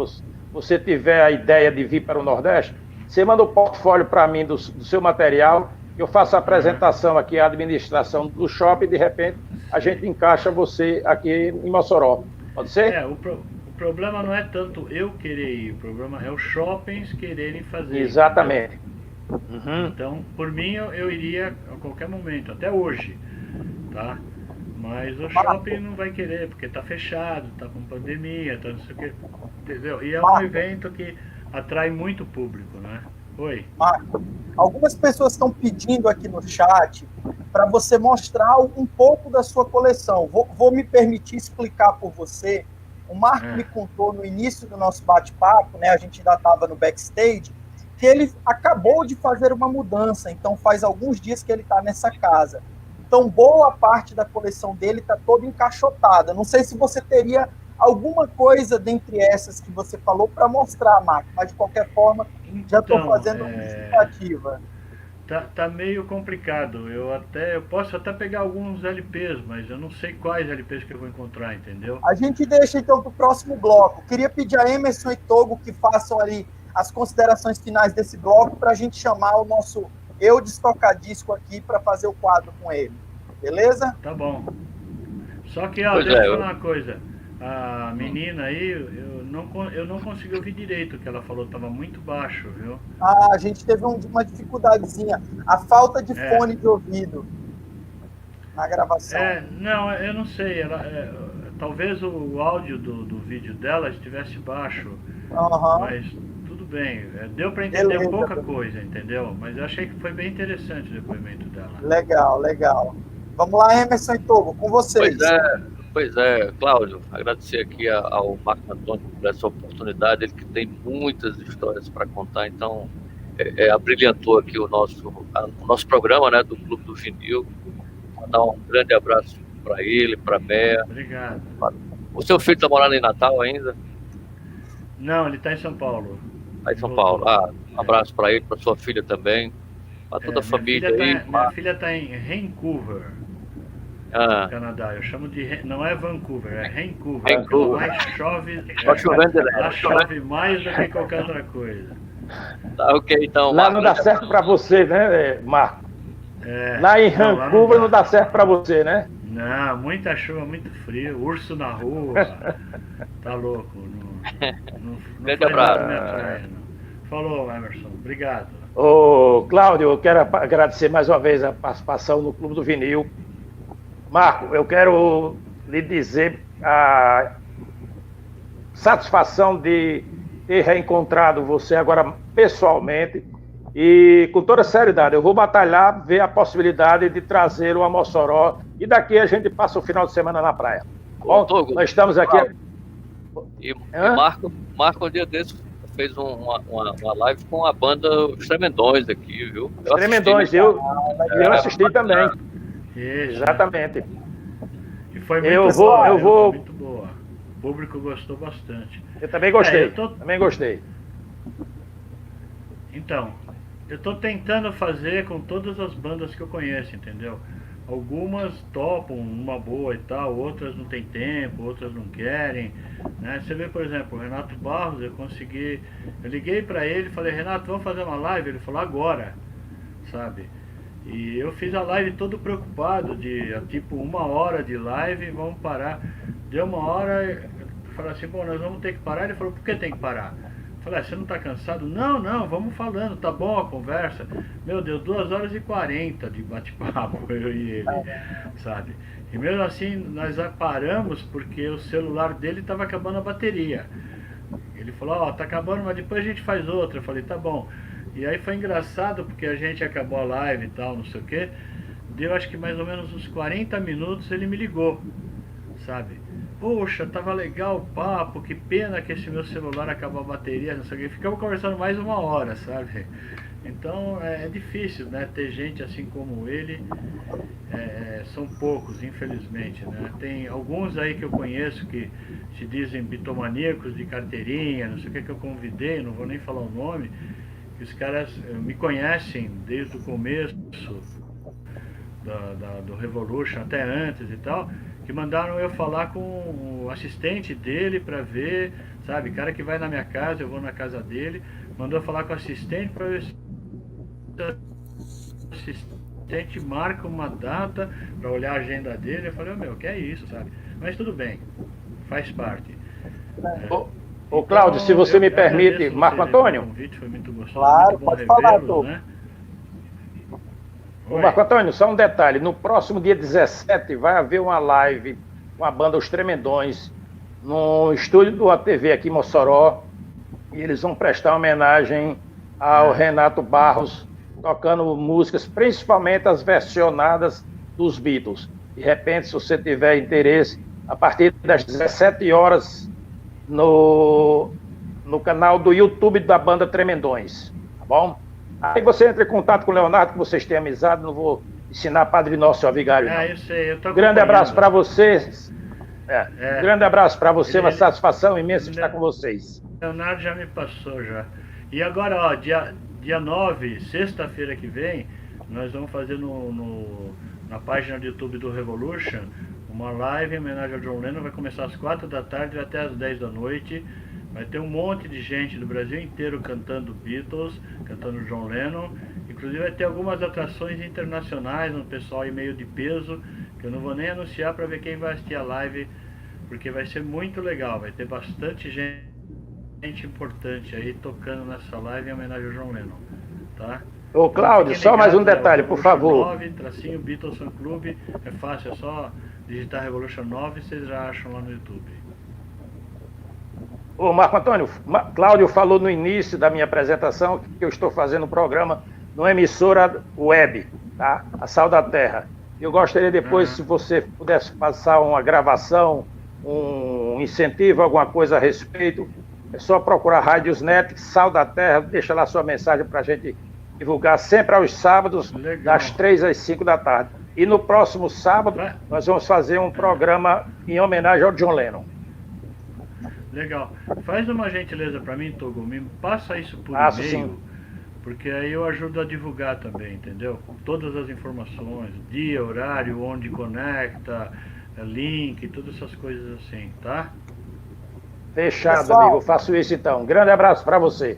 você tiver a ideia de vir para o Nordeste, você manda o portfólio para mim do seu material, eu faço a apresentação aqui, a administração do shopping, e de repente a gente encaixa você aqui em Mossoró. Pode ser? O problema não é tanto eu querer ir, o problema é os shoppings quererem fazer. Exatamente. Então, por mim, eu iria a qualquer momento, até hoje, tá? Mas o shopping não vai querer, porque tá fechado, tá com pandemia, tá não sei o que, entendeu? E é um evento que atrai muito público, né? Oi. Marco, algumas pessoas estão pedindo aqui no chat para você mostrar um pouco da sua coleção. Vou me permitir explicar por você. O Marco me contou no início do nosso bate-papo, né? A gente ainda estava no backstage, que ele acabou de fazer uma mudança, então faz alguns dias que ele está nessa casa. Então, boa parte da coleção dele está toda encaixotada. Não sei se você teria alguma coisa dentre essas que você falou para mostrar, Marco, mas de qualquer forma, já estou fazendo uma justificativa. Tá meio complicado. Eu posso até pegar alguns LPs, mas eu não sei quais LPs que eu vou encontrar, entendeu? A gente deixa então para o próximo bloco. Queria pedir a Emerson e Togo que façam ali as considerações finais desse bloco para a gente chamar o nosso Eu de Tocadisco aqui para fazer o quadro com ele. Beleza? Tá bom. Só que, deixa eu falar uma coisa. A menina aí, eu não consegui ouvir direito o que ela falou, estava muito baixo, viu? A gente teve uma dificuldadezinha. A falta de fone de ouvido na gravação. Não, eu não sei. Talvez o áudio do vídeo dela estivesse baixo. Mas tudo bem. Deu para entender pouca coisa, entendeu? Mas eu achei que foi bem interessante o depoimento dela. Legal. Vamos lá, Emerson e Togo, com vocês. Pois é, Cláudio, agradecer aqui ao Marco Antônio por essa oportunidade, ele que tem muitas histórias para contar, então abrilhantou aqui o nosso programa, né, do Clube do Vinil. Mandar um grande abraço para ele, para a Bea. Obrigado. O seu filho está morando em Natal ainda? Não, ele está em São Paulo. Aí em São Paulo. Um abraço para ele, para sua filha também, para toda a família aí. Minha filha está em Vancouver, Canadá. Eu chamo de... Não é Vancouver, é Vancouver. Lá chove... Está chovendo direto. Lá chove mais do que qualquer outra coisa. Tá ok, então. Lá não dá certo para você, né, Marco? Lá em Vancouver não dá certo para você, né? Não, muita chuva, muito frio, urso na rua, tá louco. Não Grande abraço. Falou, Emerson, obrigado. Ô, Cláudio, eu quero agradecer mais uma vez a participação no Clube do Vinil. Marco, eu quero lhe dizer a satisfação de ter reencontrado você agora pessoalmente e com toda seriedade. Eu vou batalhar, ver a possibilidade de trazê-lo a Mossoró e daqui a gente passa o final de semana na praia. Bom, nós estamos aqui... E Marco, um dia desse, fez uma live com a banda Os Tremendões aqui, viu? Os Tremendões, eu assisti também. Exatamente. E foi muito foi muito boa. O público gostou bastante. Eu também gostei. Também gostei. Então, eu estou tentando fazer com todas as bandas que eu conheço, entendeu? Algumas topam uma boa e tal, outras não tem tempo, outras não querem, né? Você vê, por exemplo, o Renato Barros, eu liguei para ele e falei, Renato, vamos fazer uma live? Ele falou, agora, sabe? E eu fiz a live todo preocupado, tipo 1 hora de live, vamos parar. Deu 1 hora, eu falei assim, bom, nós vamos ter que parar. Ele falou, por que tem que parar? Eu falei, você não está cansado? Não, vamos falando, tá bom a conversa. Meu Deus, 2h40 de bate-papo, eu e ele, sabe? E mesmo assim, nós paramos porque o celular dele estava acabando a bateria. Ele falou, tá acabando, mas depois a gente faz outra. Eu falei, tá bom. E aí foi engraçado porque a gente acabou a live e tal, não sei o que. Deu acho que mais ou menos uns 40 minutos ele me ligou, sabe? Poxa, tava legal o papo, que pena que esse meu celular acabou a bateria, não sei o que. Ficamos conversando mais 1 hora, sabe? Então é difícil, né? Ter gente assim como ele, são poucos, infelizmente, né? Tem alguns aí que eu conheço que se dizem bitomaníacos de carteirinha, não sei o que eu convidei, não vou nem falar o nome, que os caras me conhecem desde o começo do Revolution, até antes e tal, que mandaram eu falar com o assistente dele para ver, sabe, cara que vai na minha casa, eu vou na casa dele, mandou falar com o assistente para ver se o assistente marca uma data para olhar a agenda dele. Eu falei, que é isso, sabe? Mas tudo bem, faz parte. Ô Cláudio, se você me permite, Marco Antônio. O convite foi muito gostoso, claro, muito bom pode falar, né? Ô Marco Antônio, só um detalhe, no próximo dia 17 vai haver uma live com a banda Os Tremendões no estúdio do ATV aqui em Mossoró, e eles vão prestar homenagem ao Renato Barros, tocando músicas, principalmente as versionadas dos Beatles. De repente, se você tiver interesse, a partir das 17 horas no canal do YouTube da banda Tremendões, tá bom? Aí você entra em contato com o Leonardo, que vocês têm amizade, não vou ensinar Padre Nosso ao Vigário, não. Eu sei, eu tô grande abraço para vocês. Grande abraço para você, uma satisfação imensa estar com vocês. Leonardo já me passou já. E agora, ó, dia 9, sexta-feira que vem, nós vamos fazer na página do YouTube do Revolution uma live em homenagem ao John Lennon. Vai começar às 4 da tarde e até às 10 da noite. Vai ter um monte de gente do Brasil inteiro cantando Beatles, cantando John Lennon. Inclusive vai ter algumas atrações internacionais, um pessoal aí meio de peso, que eu não vou nem anunciar para ver quem vai assistir a live, porque vai ser muito legal. Vai ter bastante gente importante aí tocando nessa live em homenagem ao John Lennon, tá? Ô Cláudio, só mais um detalhe, por favor. 9, tracinho Beatles Fan Club, é fácil, é só digitar Revolution 9 e vocês já acham lá no YouTube. Ô Marco Antônio, Cláudio falou no início da minha apresentação que eu estou fazendo um programa numa emissora web, tá? A Sal da Terra. Eu gostaria depois, se você pudesse passar uma gravação, um incentivo, alguma coisa a respeito, é só procurar Rádiosnet, Sal da Terra, deixa lá sua mensagem para a gente divulgar sempre aos sábados, das 3 às 5 da tarde. E no próximo sábado, nós vamos fazer um programa em homenagem ao John Lennon. Legal. Faz uma gentileza para mim, Togo, me passa isso por Passo, e-mail, sim. porque aí eu ajudo a divulgar também, entendeu? Todas as informações, dia, horário, onde conecta, link, todas essas coisas assim, tá? Fechado, Pessoal, amigo. Eu faço isso então. Um grande abraço para você.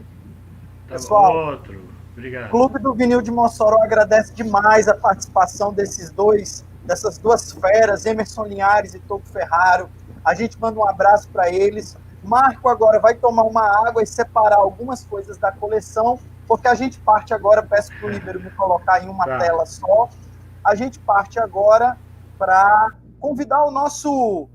Tá Pessoal, outro. Obrigado. O Clube do Vinil de Mossoró agradece demais a participação dessas duas feras, Emerson Linhares e Togo Ferraro. A gente manda um abraço para eles. Marco agora vai tomar uma água e separar algumas coisas da coleção, porque a gente parte agora, peço para o Íbero me colocar em uma tela só, a gente parte agora para convidar o nosso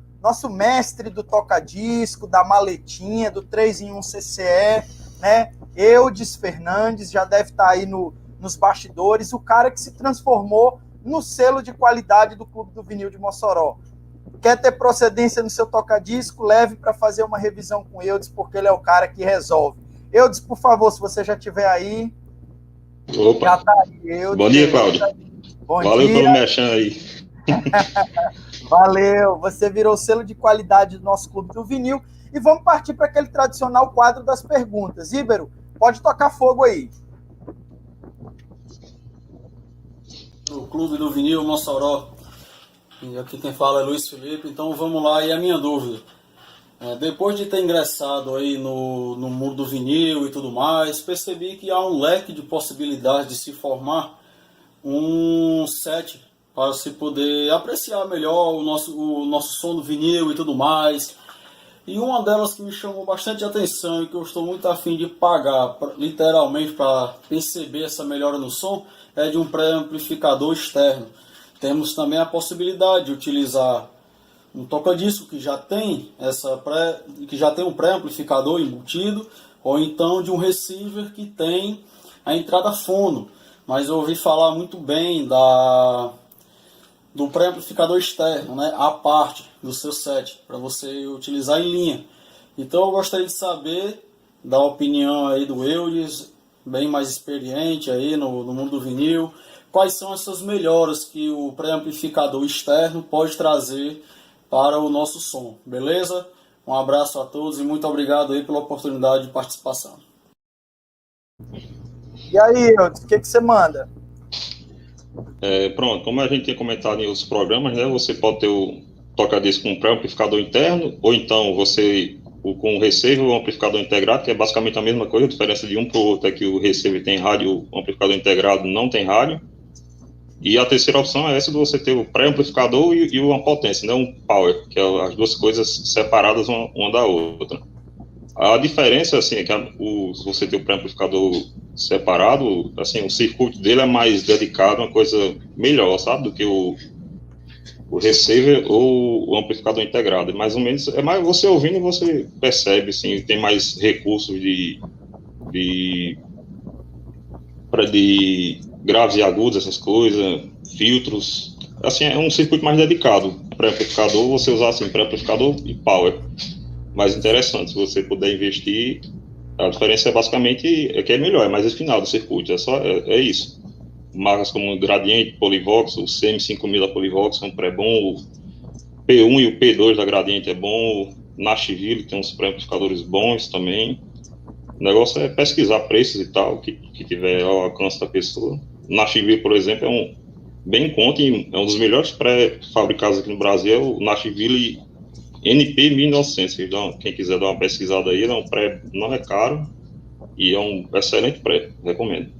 mestre do toca-disco, da maletinha, do 3-in-1 CCE, né? Eudes Fernandes, já deve estar aí nos bastidores, o cara que se transformou no selo de qualidade do Clube do Vinil de Mossoró. Quer ter procedência no seu toca-disco? Leve para fazer uma revisão com o Eudes, porque ele é o cara que resolve. Eudes, por favor, se você já estiver aí. Opa. Já tá aí, Eudes. Bom dia, Cláudio. Valeu pelo merchan aí. Valeu, você virou o selo de qualidade do nosso Clube do Vinil. E vamos partir para aquele tradicional quadro das perguntas. Íbero, pode tocar fogo aí. No Clube do Vinil Mossoró. E aqui quem fala é Luiz Felipe. Então vamos lá, e a minha dúvida. Depois de ter ingressado aí no mundo do vinil e tudo mais, percebi que há um leque de possibilidades de se formar um set para se poder apreciar melhor o nosso som do vinil e tudo mais. E uma delas que me chamou bastante atenção e que eu estou muito afim de pagar, literalmente, para perceber essa melhora no som, é de um pré-amplificador externo. Temos também a possibilidade de utilizar um toca-disco que já tem um pré-amplificador embutido, ou então de um receiver que tem a entrada fono. Mas eu ouvi falar muito bem do pré-amplificador externo, né, à parte do seu set, para você utilizar em linha. Então eu gostaria de saber da opinião aí do Eudes, bem mais experiente aí no mundo do vinil, quais são essas melhoras que o pré-amplificador externo pode trazer para o nosso som, beleza? Um abraço a todos e muito obrigado aí pela oportunidade de participação. E aí, Eudes, o que você manda? Pronto, como a gente tinha comentado em outros programas, né, você pode ter o toca-disco com pré-amplificador interno, ou então você com o receiver ou amplificador integrado, que é basicamente a mesma coisa. A diferença de um para o outro é que o receiver tem rádio, o amplificador integrado não tem rádio. E a terceira opção é essa de você ter o pré-amplificador e uma potência, né, um power, que é as duas coisas separadas uma da outra. A diferença, assim, é que se você tem o pré-amplificador separado, assim, o circuito dele é mais dedicado, uma coisa melhor, sabe, do que o receiver ou o amplificador integrado. Mais ou menos, é mais você ouvindo, você percebe, assim, tem mais recursos de graves e agudos, essas coisas, filtros, assim, é um circuito mais dedicado. Pré-amplificador, você usar assim, pré-amplificador e power. Mais interessante, se você puder investir, a diferença é basicamente que é melhor, é mais refinado o circuito, é isso. Marcas como Gradiente, Polivox, o CM5000 da Polivox é um pré-bom, o P1 e o P2 da Gradiente é bom, o Nashville tem uns pré-amplificadores bons também. O negócio é pesquisar preços e tal, que tiver ao alcance da pessoa. O Nashville, por exemplo, é bem em conta e é um dos melhores pré-fabricados aqui no Brasil, é o Nashville NP 1900. Então, quem quiser dar uma pesquisada aí, ele é um pré, não é caro e é um excelente pré, recomendo.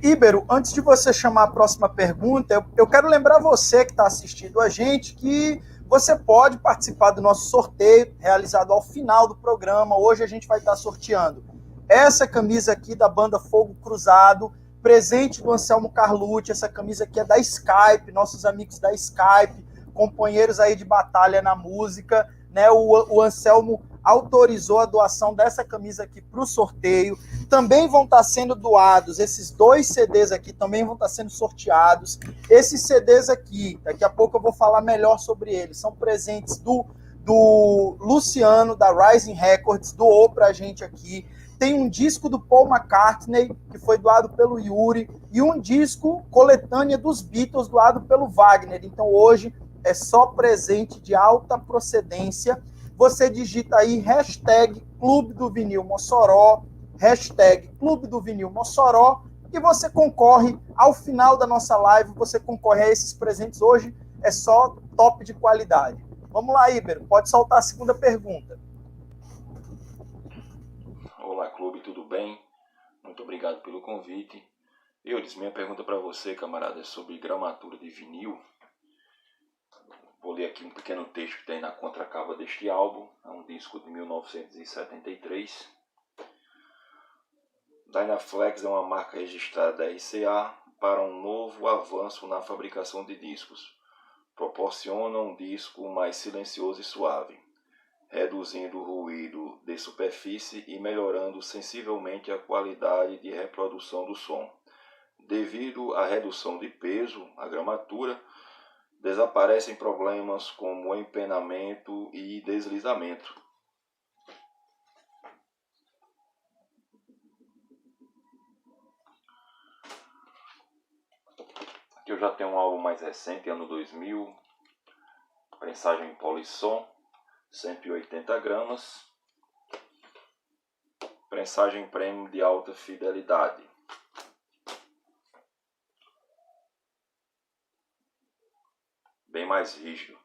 Íbero, antes de você chamar a próxima pergunta, eu quero lembrar você que está assistindo a gente que você pode participar do nosso sorteio realizado ao final do programa. Hoje a gente vai estar sorteando essa camisa aqui da banda Fogo Cruzado, presente do Anselmo Carlucci. Essa camisa aqui é da Skype, nossos amigos da Skype, companheiros aí de batalha na música, né? O Anselmo autorizou a doação dessa camisa aqui para o sorteio. Também vão estar sendo doados, esses 2 CDs aqui também vão estar sendo sorteados. Esses CDs aqui, daqui a pouco eu vou falar melhor sobre eles, são presentes do do Luciano, da Rising Records, doou pra gente aqui. Tem um disco do Paul McCartney, que foi doado pelo Yuri, e um disco coletânea dos Beatles, doado pelo Wagner. Então hoje é só presente de alta procedência. Você digita aí hashtag Clube do Vinil Mossoró, hashtag Clube do Vinil Mossoró, e você concorre, ao final da nossa live, você concorre a esses presentes. Hoje é só top de qualidade. Vamos lá, Íbero, pode soltar a segunda pergunta. Olá, clube, tudo bem? Muito obrigado pelo convite. Minha pergunta para você, camarada, é sobre gramatura de vinil. Vou ler aqui um pequeno texto que tem na contracapa deste álbum. É um disco de 1973. Dynaflex é uma marca registrada da RCA para um novo avanço na fabricação de discos. Proporciona um disco mais silencioso e suave, reduzindo o ruído de superfície e melhorando sensivelmente a qualidade de reprodução do som. Devido à redução de peso, a gramatura, desaparecem problemas como empenamento e deslizamento. Aqui eu já tenho um álbum mais recente, ano 2000, prensagem Polisson, 180 gramas, prensagem premium de alta fidelidade. Bem mais rígido.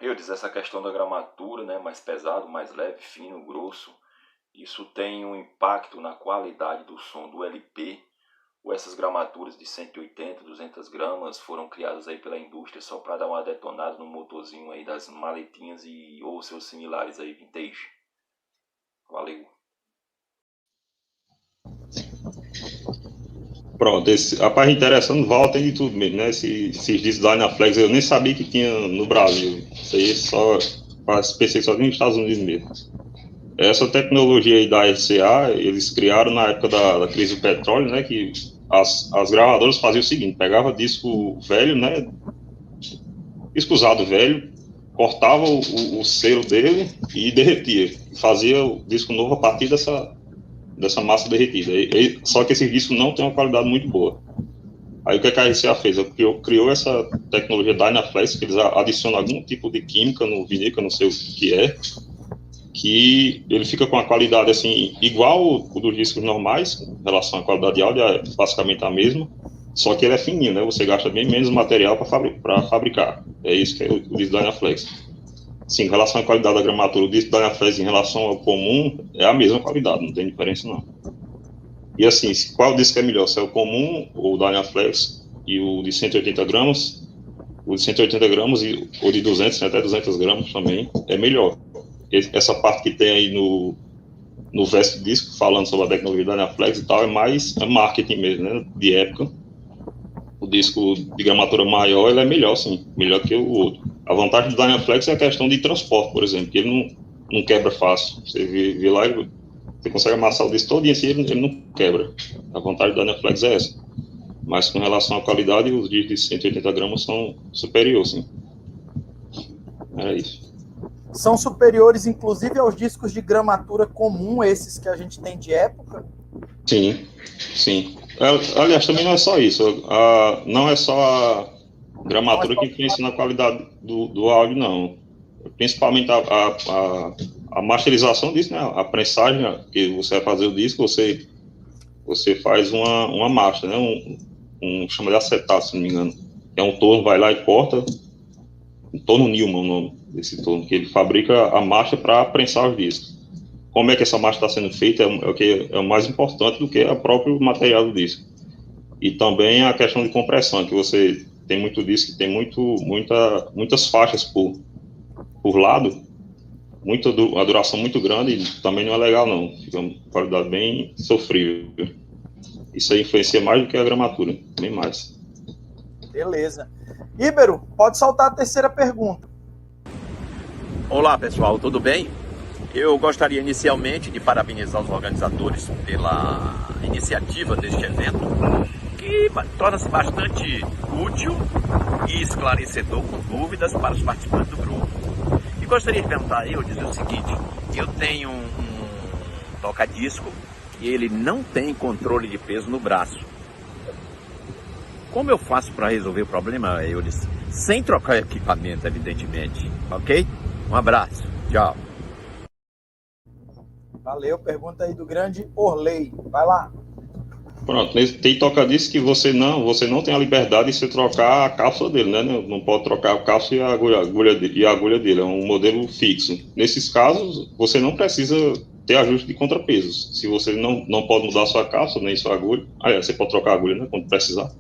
Essa questão da gramatura, né, mais pesado, mais leve, fino, grosso, isso tem um impacto na qualidade do som do LP. Ou essas gramaturas de 180, 200 gramas foram criadas aí pela indústria só para dar uma detonada no motorzinho aí das maletinhas ou seus similares aí vintage. Valeu. Pronto, a parte interessante, Val tem de tudo mesmo, né? Esses discos da Dynaflex eu nem sabia que tinha no Brasil. Isso aí pensei que só tinha nos Estados Unidos mesmo. Essa tecnologia aí da RCA, eles criaram na época da crise do petróleo, né? Que as gravadoras faziam o seguinte: pegava disco velho, né? Disco usado velho, cortava o selo dele e derretia. Fazia o disco novo a partir dessa massa derretida. Só que esses discos não têm uma qualidade muito boa. Aí o que a RCA fez? Criou essa tecnologia Dynaflex, que eles adicionam algum tipo de química no vinil, que eu não sei o que é, que ele fica com a qualidade assim, igual o dos discos normais, em relação à qualidade de áudio, é basicamente a mesma, só que ele é fininho, né? Você gasta bem menos material para fabricar. É isso que é o disco Dynaflex. Sim, em relação à qualidade da gramatura, o disco Dynaflex em relação ao comum é a mesma qualidade, não tem diferença não. E assim, qual disco é melhor? Se é o comum ou o Dynaflex e o de 180 gramas? O de 180 gramas e o de 200, até 200 gramas também é melhor. Essa parte que tem aí no verso do disco, falando sobre a tecnologia da Dynaflex e tal, é mais marketing mesmo, né, de época. O disco de gramatura maior, ele é melhor, sim, melhor que o outro. A vantagem do Dynaflex é a questão de transporte, por exemplo, que ele não quebra fácil. Você vê lá, você consegue amassar o disco todo e assim ele não quebra. A vantagem do Dynaflex é essa. Mas com relação à qualidade, os discos de 180 gramas são superiores, sim. É isso. São superiores, inclusive, aos discos de gramatura comum, esses que a gente tem de época? Sim, sim. Aliás, também não é só isso. Não é só a gramatura que influencia na qualidade do áudio, não. Principalmente a masterização disso, né? A prensagem, que você vai fazer o disco, você faz uma master, né? Chama de acetato, se não me engano. É um torno, vai lá e corta. Um torno Newman, o nome desse torno, que ele fabrica a master para prensar os discos. Como é que essa master está sendo feita é o mais importante do que o próprio material do disco. E também a questão de compressão, que você tem muito disco que tem muitas faixas por lado, a duração muito grande, e também não é legal não, fica uma qualidade bem sofrível. Isso aí influencia mais do que a gramatura, bem mais. Beleza. Íbero, pode soltar a terceira pergunta. Olá pessoal, tudo bem? Eu gostaria inicialmente de parabenizar os organizadores pela iniciativa deste evento, que torna-se bastante útil e esclarecedor com dúvidas para os participantes do grupo. gostaria de perguntar, eu dizer o seguinte, eu tenho um toca-disco e ele não tem controle de peso no braço. Como eu faço para resolver o problema, Eulis? Sem trocar equipamento, evidentemente, ok? Um abraço, tchau. Valeu, pergunta aí do grande Orley. Vai lá. Pronto, tem toca-disco que você não tem a liberdade de você trocar a cápsula dele, né? Não pode trocar a cápsula e a agulha dele, é um modelo fixo. Nesses casos, você não precisa ter ajuste de contrapesos. Se você não pode mudar a sua cápsula, nem sua agulha, você pode trocar a agulha, né, quando precisar.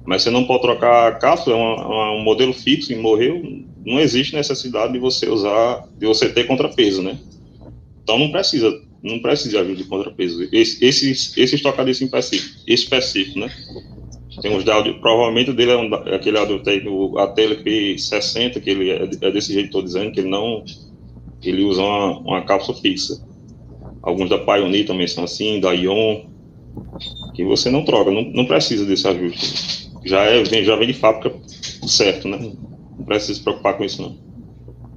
Mas você não pode trocar a cápsula, é um modelo fixo e morreu, não existe necessidade de você ter contrapeso, né? Então não precisa de ajuda de contrapeso. Esses toca-disco específico, né? Tem uns da Audio, provavelmente o dele é aquele Audio-Tech, a TLP60, que ele é desse jeito que estou dizendo, que ele usa uma cápsula fixa. Alguns da Pioneer também são assim, da Ion, que você não troca, não precisa desse ajuste. Já vem de fábrica certo, né? Não precisa se preocupar com isso, não.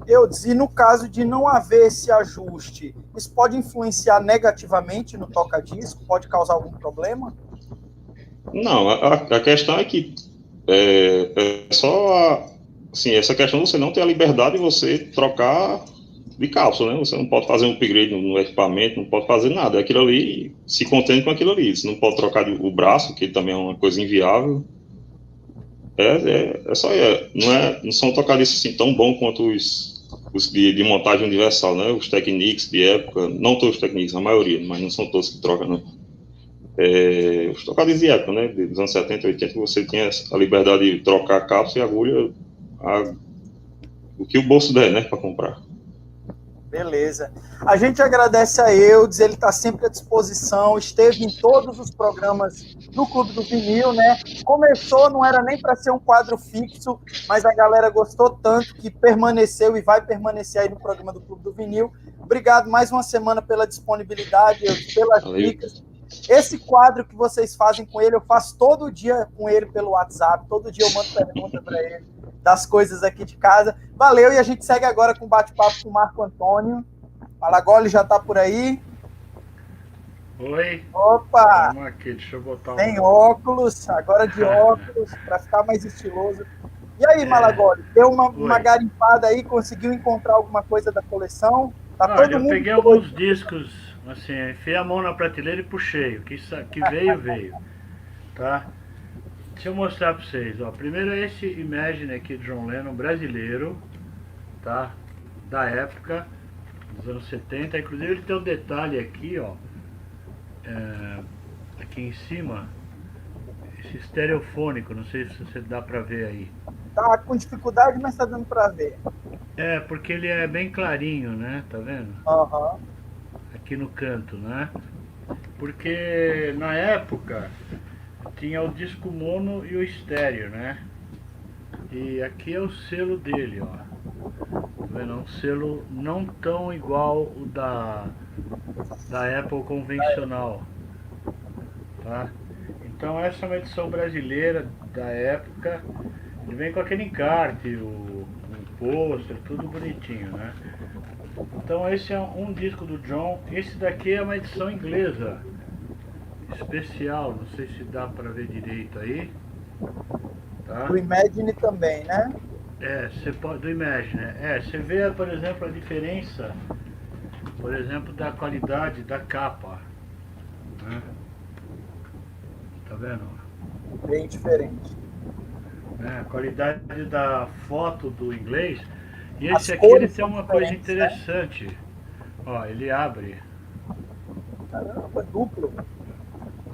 E no caso de não haver esse ajuste, isso pode influenciar negativamente no toca-disco? Pode causar algum problema? Não, a questão é que é só assim, essa questão de você não ter a liberdade de você trocar de cápsula, né? Você não pode fazer um upgrade no equipamento, não pode fazer nada. Aquilo ali, se contente com aquilo ali. Você não pode trocar o braço, que também é uma coisa inviável. Não são toca-discos assim tão bons quanto os de montagem universal, né? Os Technics de época, não todos os Technics, a maioria, mas não são todos que trocam, não. Os toca-discos de época, né? Dos anos 70, 80, você tinha a liberdade de trocar a cápsula e a agulha, o que o bolso der, né? Para comprar. Beleza. A gente agradece a Eudes, ele está sempre à disposição, esteve em todos os programas do Clube do Vinil, né? Começou, não era nem para ser um quadro fixo, mas a galera gostou tanto que permaneceu e vai permanecer aí no programa do Clube do Vinil. Obrigado mais uma semana pela disponibilidade, pelas dicas. Esse quadro que vocês fazem com ele, eu faço todo dia com ele pelo WhatsApp, todo dia eu mando pergunta para ele das coisas aqui de casa. Valeu, e a gente segue agora com o bate-papo com o Marco Antônio. Malagoli já está por aí. Oi. Opa! Vamos aqui, deixa eu botar Tem óculos, agora de óculos, para ficar mais estiloso. E aí, Malagoli, deu uma garimpada aí, conseguiu encontrar alguma coisa da coleção? Eu peguei alguns discos, assim, enfiei a mão na prateleira e puxei. O que veio, tá? Deixa eu mostrar para vocês, ó. Primeiro é esse Imagine aqui de John Lennon, brasileiro, tá? Da época, dos anos 70. Inclusive ele tem um detalhe aqui, ó. Aqui em cima, esse estereofônico, não sei se você dá para ver aí. Tá com dificuldade, mas tá dando para ver. Porque ele é bem clarinho, né? Tá vendo? Aham. Aqui no canto, né? Porque na época tinha o disco mono e o estéreo, né? E aqui é o selo dele, ó. Tá vendo? Um selo não tão igual o da Apple convencional, tá? Então essa é uma edição brasileira da época. Ele vem com aquele encarte, o pôster, tudo bonitinho, né? Então esse é um disco do John. Esse daqui é uma edição inglesa especial, não sei se dá para ver direito aí, tá? Do Imagine também, né? Você pode, do Imagine, você vê, por exemplo, a diferença, por exemplo, da qualidade da capa, né? Tá vendo? Bem diferente. A qualidade da foto do inglês. E As esse aqui ele cores tem são uma coisa diferentes, interessante, né? Ó, ele abre. Caramba, duplo.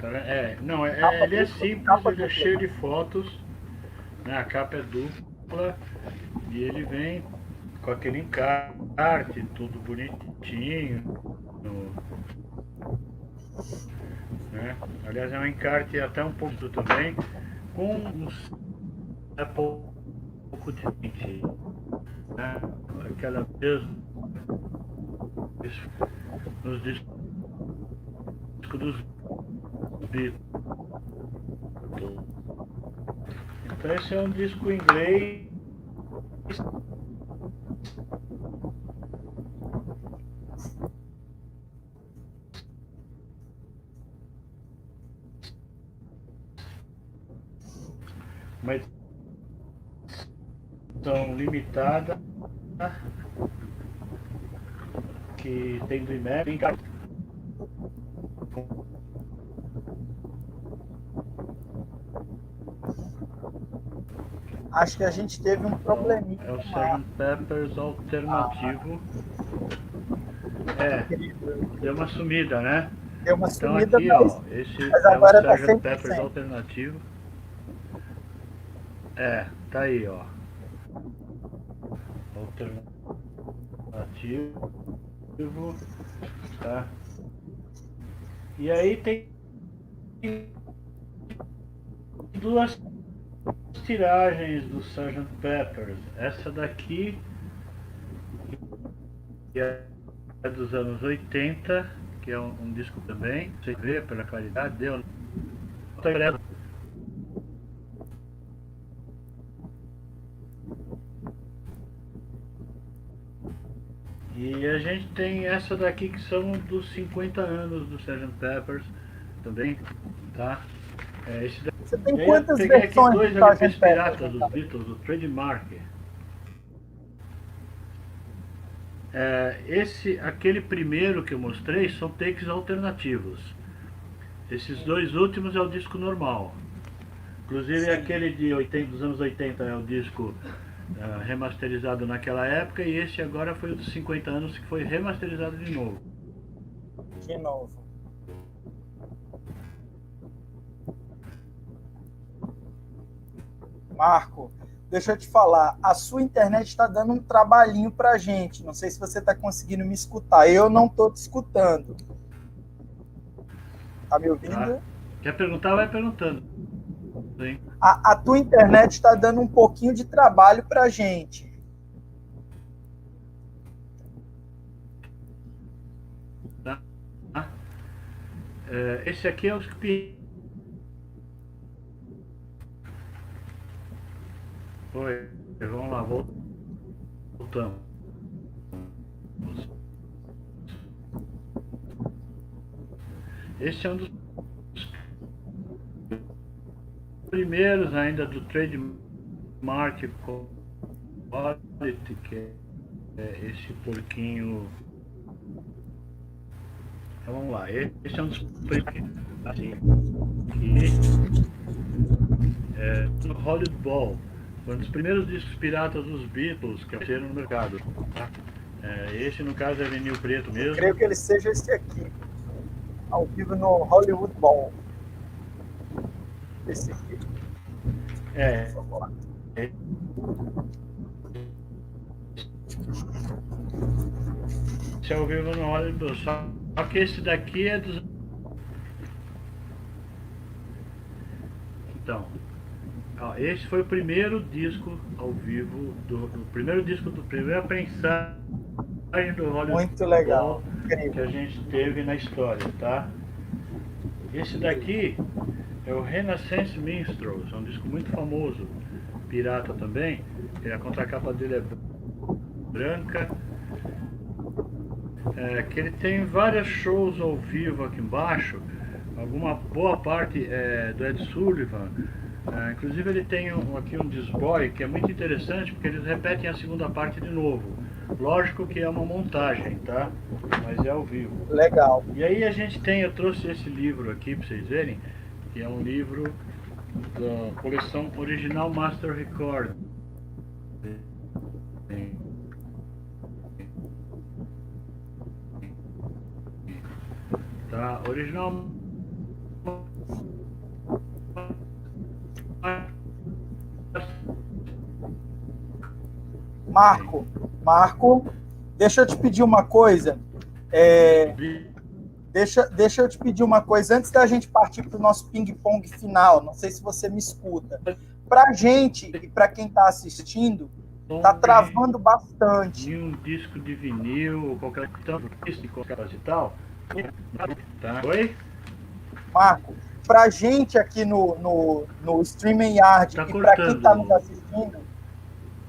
Tá vendo? Ele é simples, ele é cheio de fotos, né? A capa é dupla e ele vem com aquele encarte, tudo bonitinho, né? Aliás, é um encarte até um pouco também, com uns pouco diferente, né? Aquela mesma nos discos dos Beatles. Então esse é um disco inglês uma edição limitada que tem do IMEB. Acho que a gente teve um probleminha. É o Sgt. Pepper's alternativo. Deu uma sumida, né? Deu uma então sumida, aqui, ó, esse mas é o agora tá Sgt. 100%. Pepper's alternativo. Tá aí, ó. Alternativo. Tá? E aí tem duas tiragens do Sgt. Pepper's. Essa daqui que é dos anos 80, que é um disco também, você vê pela qualidade, deu. E a gente tem essa daqui que são dos 50 anos do Sgt. Pepper's também, tá? Esse daqui, você tem quantas peguei aqui versões dois do LPs Sgt. piratas dos Beatles, do Trademark. Aquele primeiro que eu mostrei são takes alternativos. Esses dois últimos é o disco normal. Inclusive aquele dos anos 80 é o disco remasterizado naquela época, e esse agora foi o dos 50 anos que foi remasterizado de novo. Marco, deixa eu te falar, a sua internet está dando um trabalhinho pra gente. Não sei se você está conseguindo me escutar. Eu não estou te escutando. Tá me ouvindo? Quer perguntar, vai perguntando. Sim. A tua internet está dando um pouquinho de trabalho pra gente. Tá. Esse aqui é o Oi, vamos lá, voltamos. Esse é um dos primeiros ainda do Trademark Quality, que é esse porquinho. Então vamos lá, esse é um dos primeiros, assim, no Hollywood Bowl. Foi um dos primeiros discos piratas dos Beatles que apareceram no mercado. Esse, no caso, é vinil preto mesmo. Eu creio que ele seja esse aqui, ao vivo no Hollywood Bowl. Esse aqui. Esse é ao vivo no Hollywood Bowl. Só que esse daqui é dos... Então... esse foi o primeiro disco ao vivo, primeira prensagem do Hollywood Muito legal, Bowl que a gente teve na história, tá? Esse daqui é o Renaissance Minstrels, é um disco muito famoso, pirata também, a contracapa dele é branca, que ele tem vários shows ao vivo aqui embaixo, alguma boa parte do Ed Sullivan. Inclusive ele tem aqui um disboy que é muito interessante, porque eles repetem a segunda parte de novo. Lógico que é uma montagem, tá? Mas é ao vivo. Legal. E aí eu trouxe esse livro aqui para vocês verem, que é um livro da coleção Original Master Record. Tá? Original Marco, deixa eu te pedir uma coisa. Deixa eu te pedir uma coisa antes da gente partir para o nosso ping-pong final. Não sei se você me escuta. Para a gente e para quem está assistindo, tá travando bastante. Um disco de vinil, qualquer coisa e tal. Tá. Oi? Marco, pra gente aqui no StreamYard e para quem está nos assistindo,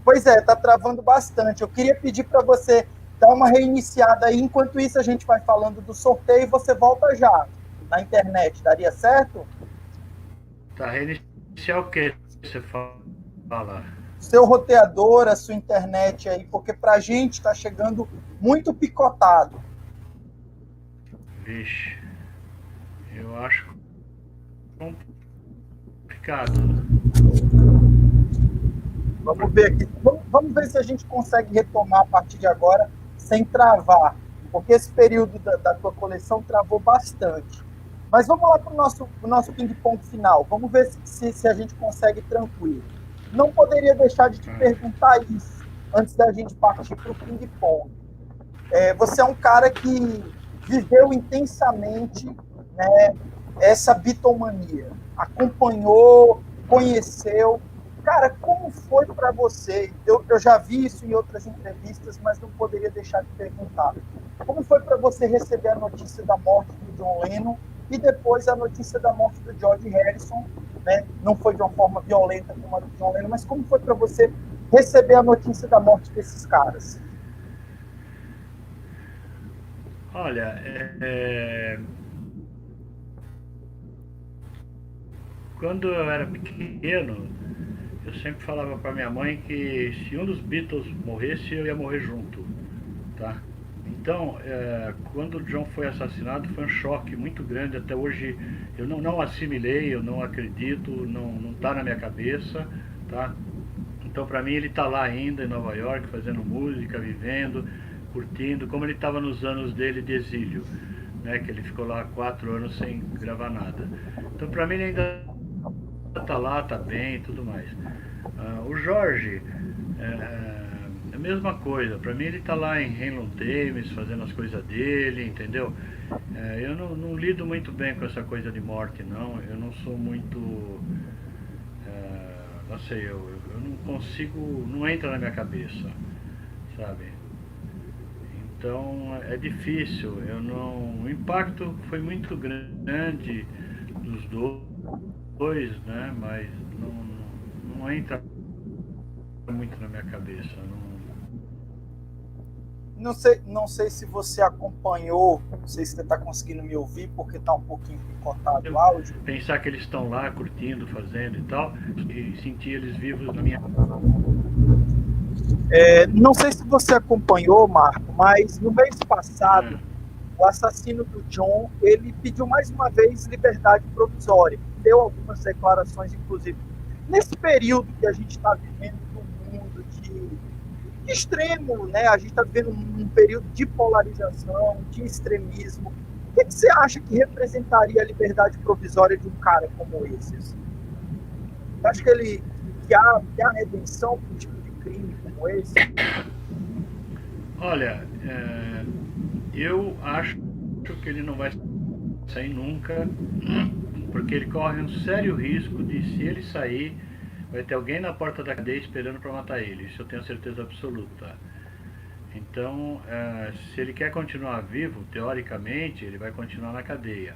pois tá travando bastante. Eu queria pedir para você dar uma reiniciada aí. Enquanto isso, a gente vai falando do sorteio e você volta já na internet. Daria certo? Tá, reiniciar o quê? você fala. Seu roteador, a sua internet aí, porque pra gente está chegando muito picotado. Vixe, eu acho complicado. Vamos ver aqui. Vamos ver se a gente consegue retomar a partir de agora sem travar, porque esse período da tua coleção travou bastante. Mas vamos lá para o nosso ping-pong final. Vamos ver se a gente consegue tranquilo. Não poderia deixar de te perguntar isso antes da gente partir para o ping-pong. Você é um cara que viveu intensamente, né, essa bitomania. Acompanhou, conheceu. Cara, como foi para você? Eu já vi isso em outras entrevistas, mas não poderia deixar de perguntar. Como foi para você receber a notícia da morte do John Lennon e depois a notícia da morte do George Harrison, né? Não foi de uma forma violenta como a do John Lennon, mas como foi para você receber a notícia da morte desses caras? Olha, quando eu era pequeno, eu sempre falava para minha mãe que se um dos Beatles morresse, eu ia morrer junto, tá? Então, quando o John foi assassinado, foi um choque muito grande. Até hoje eu não assimilei, eu não acredito, não está na minha cabeça, tá? Então, para mim, ele está lá ainda em Nova York, fazendo música, vivendo, curtindo, como ele estava nos anos dele de exílio, né? Que ele ficou lá 4 anos sem gravar nada. Então, para mim, ele ainda está lá, está bem e tudo mais. O Jorge, a mesma coisa. Para mim, ele está lá em Henlon Thames, fazendo as coisas dele, entendeu? Eu não lido muito bem com essa coisa de morte, não. Eu não sou muito... não sei, eu não consigo... Não entra na minha cabeça, sabe? Então, é difícil. O impacto foi muito grande dos dois, né? Mas não entra muito na minha cabeça. Não sei se você acompanhou, não sei se você está conseguindo me ouvir, porque está um pouquinho picotado o áudio. Pensar que eles estão lá curtindo, fazendo e tal, e sentir eles vivos na minha... Não sei se você acompanhou, Marco, mas no mês passado, o assassino do John, ele pediu mais uma vez liberdade provisória, deu algumas declarações, inclusive. Nesse período que a gente está vivendo no mundo de extremo, né? A gente está vivendo um período de polarização, de extremismo. O que você acha que representaria a liberdade provisória de um cara como esse? Você acha que há redenção para um tipo de crime como esse? Olha, eu acho que ele não vai sair nunca, porque ele corre um sério risco de, se ele sair, vai ter alguém na porta da cadeia esperando para matar ele. Isso eu tenho certeza absoluta. Então, se ele quer continuar vivo, teoricamente, ele vai continuar na cadeia.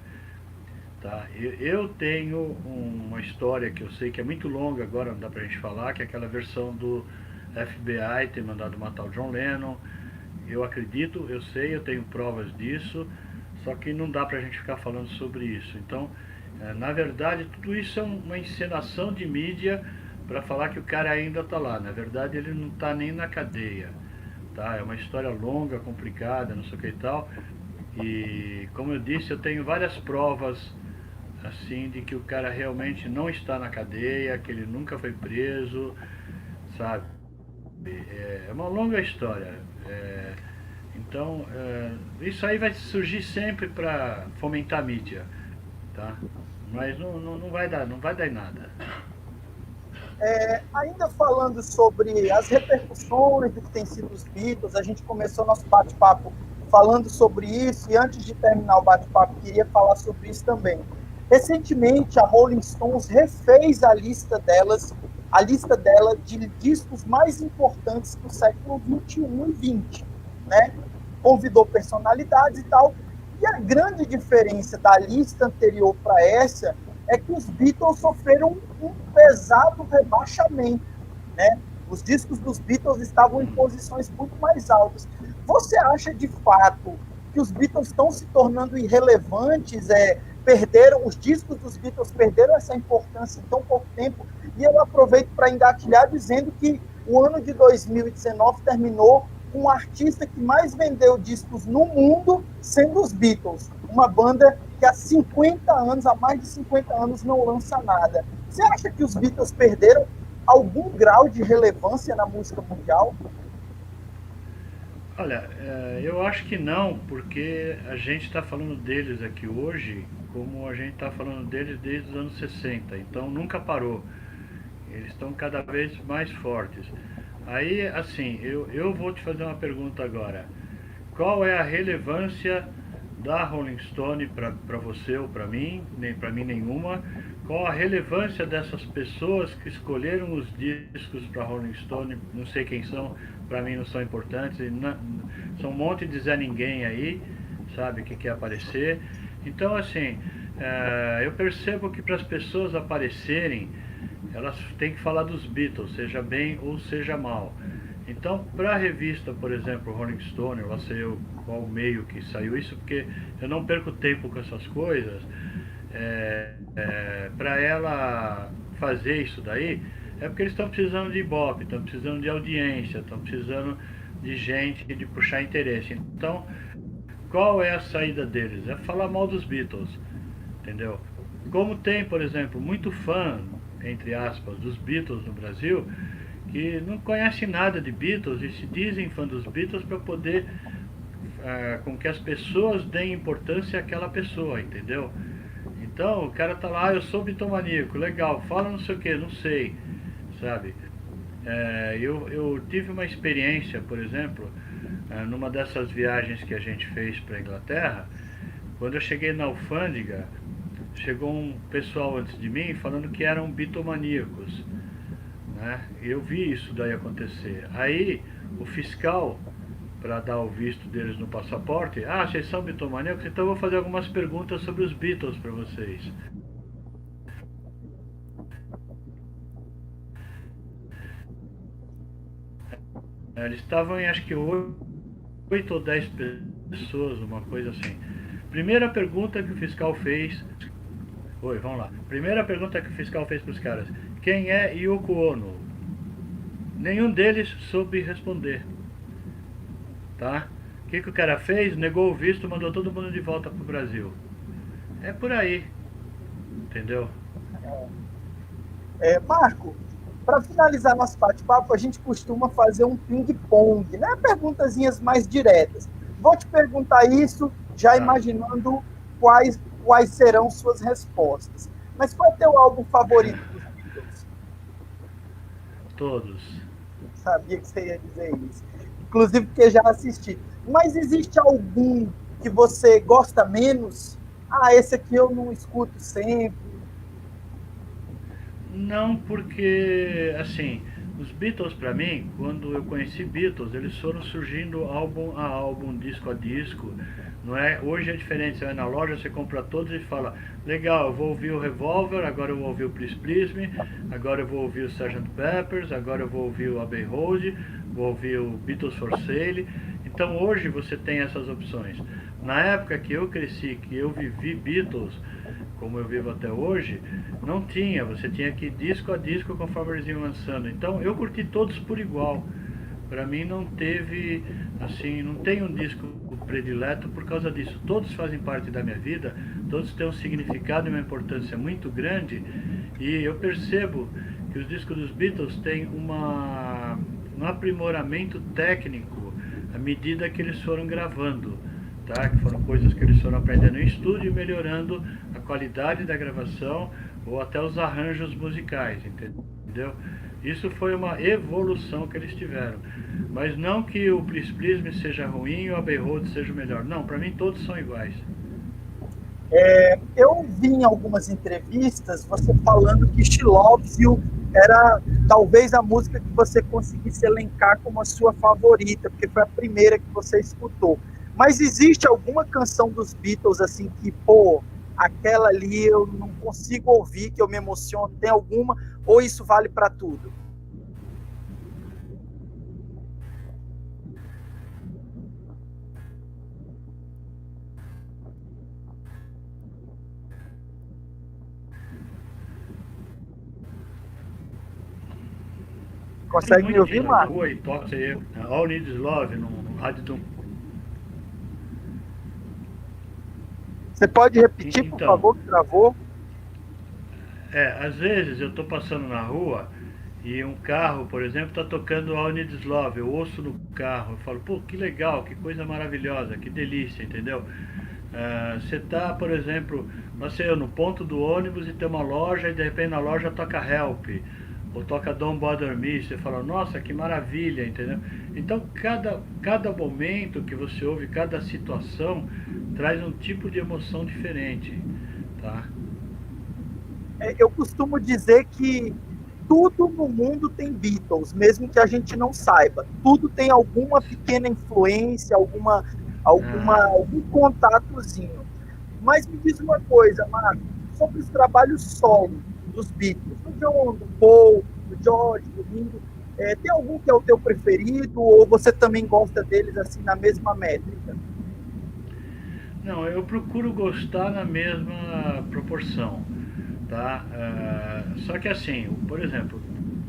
Tá? Eu tenho uma história que eu sei que é muito longa, agora não dá pra gente falar, que é aquela versão do FBI ter mandado matar o John Lennon. Eu acredito, eu sei, eu tenho provas disso, só que não dá pra gente ficar falando sobre isso. Então, na verdade, tudo isso é uma encenação de mídia para falar que o cara ainda está lá. Na verdade, ele não está nem na cadeia, tá? É uma história longa, complicada, não sei o que e tal. E, como eu disse, eu tenho várias provas assim de que o cara realmente não está na cadeia, que ele nunca foi preso, sabe? É uma longa história. Então, isso aí vai surgir sempre para fomentar a mídia, tá? Mas não vai dar em nada. Ainda falando sobre as repercussões do que tem sido os Beatles, a gente começou nosso bate-papo falando sobre isso, e antes de terminar o bate-papo, queria falar sobre isso também. Recentemente, a Rolling Stones refez a lista dela de discos mais importantes do século 21 e 20, né? Convidou personalidades e tal. E a grande diferença da lista anterior para essa é que os Beatles sofreram um pesado rebaixamento, né? Os discos dos Beatles estavam em posições muito mais altas. Você acha, de fato, que os Beatles estão se tornando irrelevantes perderam, os discos dos Beatles perderam essa importância em tão pouco tempo, e eu aproveito para engatilhar dizendo que o ano de 2019 terminou com um artista que mais vendeu discos no mundo sendo os Beatles, uma banda que há 50 anos, há mais de 50 anos, não lança nada. Você acha que os Beatles perderam algum grau de relevância na música mundial? Olha, eu acho que não, porque a gente está falando deles aqui hoje como a gente está falando deles desde os anos 60, então nunca parou. Eles estão cada vez mais fortes. Aí, assim, eu vou te fazer uma pergunta agora. Qual é a relevância da Rolling Stone para você ou para mim? Nem para mim nenhuma. Qual a relevância dessas pessoas que escolheram os discos para Rolling Stone? Não sei quem são, para mim não são importantes. São um monte de Zé Ninguém aí, sabe, que quer aparecer. Então, assim, eu percebo que para as pessoas aparecerem, elas têm que falar dos Beatles, seja bem ou seja mal. Então, para a revista, por exemplo, Rolling Stone, eu sei qual meio que saiu isso, porque eu não perco tempo com essas coisas, para ela fazer isso daí, é porque eles estão precisando de ibope, estão precisando de audiência, estão precisando de gente, de puxar interesse. Então, qual é a saída deles? É falar mal dos Beatles, entendeu? Como tem, por exemplo, muito fã, entre aspas, dos Beatles no Brasil, que não conhece nada de Beatles e se dizem fã dos Beatles para poder com que as pessoas deem importância àquela pessoa, entendeu? Então o cara tá lá, eu sou bitomaníaco, legal, fala não sei o que, não sei, sabe? Eu tive uma experiência, por exemplo, numa dessas viagens que a gente fez para a Inglaterra. Quando eu cheguei na alfândega, chegou um pessoal antes de mim falando que eram bitomaníacos, né? Eu vi isso daí acontecer. Aí o fiscal, para dar o visto deles no passaporte, vocês são bitomaníacos? Então eu vou fazer algumas perguntas sobre os Beatles para vocês. Eles estavam em acho que 8 ou 10 pessoas, uma coisa assim. Primeira pergunta que o fiscal fez. Oi, vamos lá. Primeira pergunta que o fiscal fez para os caras: quem é Yoko Ono? Nenhum deles soube responder. Tá? O que o cara fez? Negou o visto, mandou todo mundo de volta pro Brasil. É por aí. Entendeu? Marco, para finalizar nosso bate-papo, a gente costuma fazer um ping-pong, né? Perguntazinhas mais diretas. Vou te perguntar isso, já imaginando quais serão suas respostas. Mas qual é o teu álbum favorito dos Beatles? Todos. Sabia que você ia dizer isso. Inclusive porque já assisti. Mas existe algum que você gosta menos? Esse aqui eu não escuto sempre. Não, porque, assim, os Beatles para mim, quando eu conheci Beatles, eles foram surgindo álbum a álbum, disco a disco. Não é? Hoje é diferente, você vai na loja, você compra todos e fala: legal, eu vou ouvir o Revolver, agora eu vou ouvir o Please Please Me, agora eu vou ouvir o Sgt. Peppers, agora eu vou ouvir o Abbey Road, vou ouvir o Beatles for Sale. Então hoje você tem essas opções. Na época que eu cresci, que eu vivi Beatles, como eu vivo até hoje, não tinha, você tinha que ir disco a disco conforme eles iam lançando. Então eu curti todos por igual. Para mim não teve, assim, não tem um disco predileto por causa disso. Todos fazem parte da minha vida, todos têm um significado e uma importância muito grande, e eu percebo que os discos dos Beatles têm um aprimoramento técnico à medida que eles foram gravando, tá? Que foram coisas que eles foram aprendendo em estúdio e melhorando a qualidade da gravação ou até os arranjos musicais, entendeu? Isso foi uma evolução que eles tiveram. Mas não que o Please Please Me seja ruim ou o Abbey Road seja o melhor. Não, para mim todos são iguais. Eu vi em algumas entrevistas você falando que She Loves You era talvez a música que você conseguisse elencar como a sua favorita, porque foi a primeira que você escutou. Mas existe alguma canção dos Beatles assim que, aquela ali eu não consigo ouvir, que eu me emociono? Tem alguma? Ou isso vale para tudo? Consegue me ouvir, na Marcos? rua e toca aí, All Needs Love, no rádio do... Você pode repetir, por favor, que travou? Às vezes eu estou passando na rua e um carro, por exemplo, está tocando All Needs Love, eu ouço no carro, eu falo, pô, que legal, que coisa maravilhosa, que delícia, entendeu? Você está, por exemplo, não sei, no ponto do ônibus e tem uma loja e de repente na loja toca Help, ou toca Don't Bother Me, você fala, nossa, que maravilha, entendeu? Então cada momento que você ouve, cada situação traz um tipo de emoção diferente, tá? Eu costumo dizer que tudo no mundo tem Beatles, mesmo que a gente não saiba. Tudo tem alguma pequena influência, algum contatozinho. Mas me diz uma coisa, Marcos, sobre os trabalhos solo dos Beatles, do John, do Paul, do George, do Ringo, tem algum que é o teu preferido, ou você também gosta deles assim na mesma métrica? Não, eu procuro gostar na mesma proporção, tá? Só que assim, por exemplo,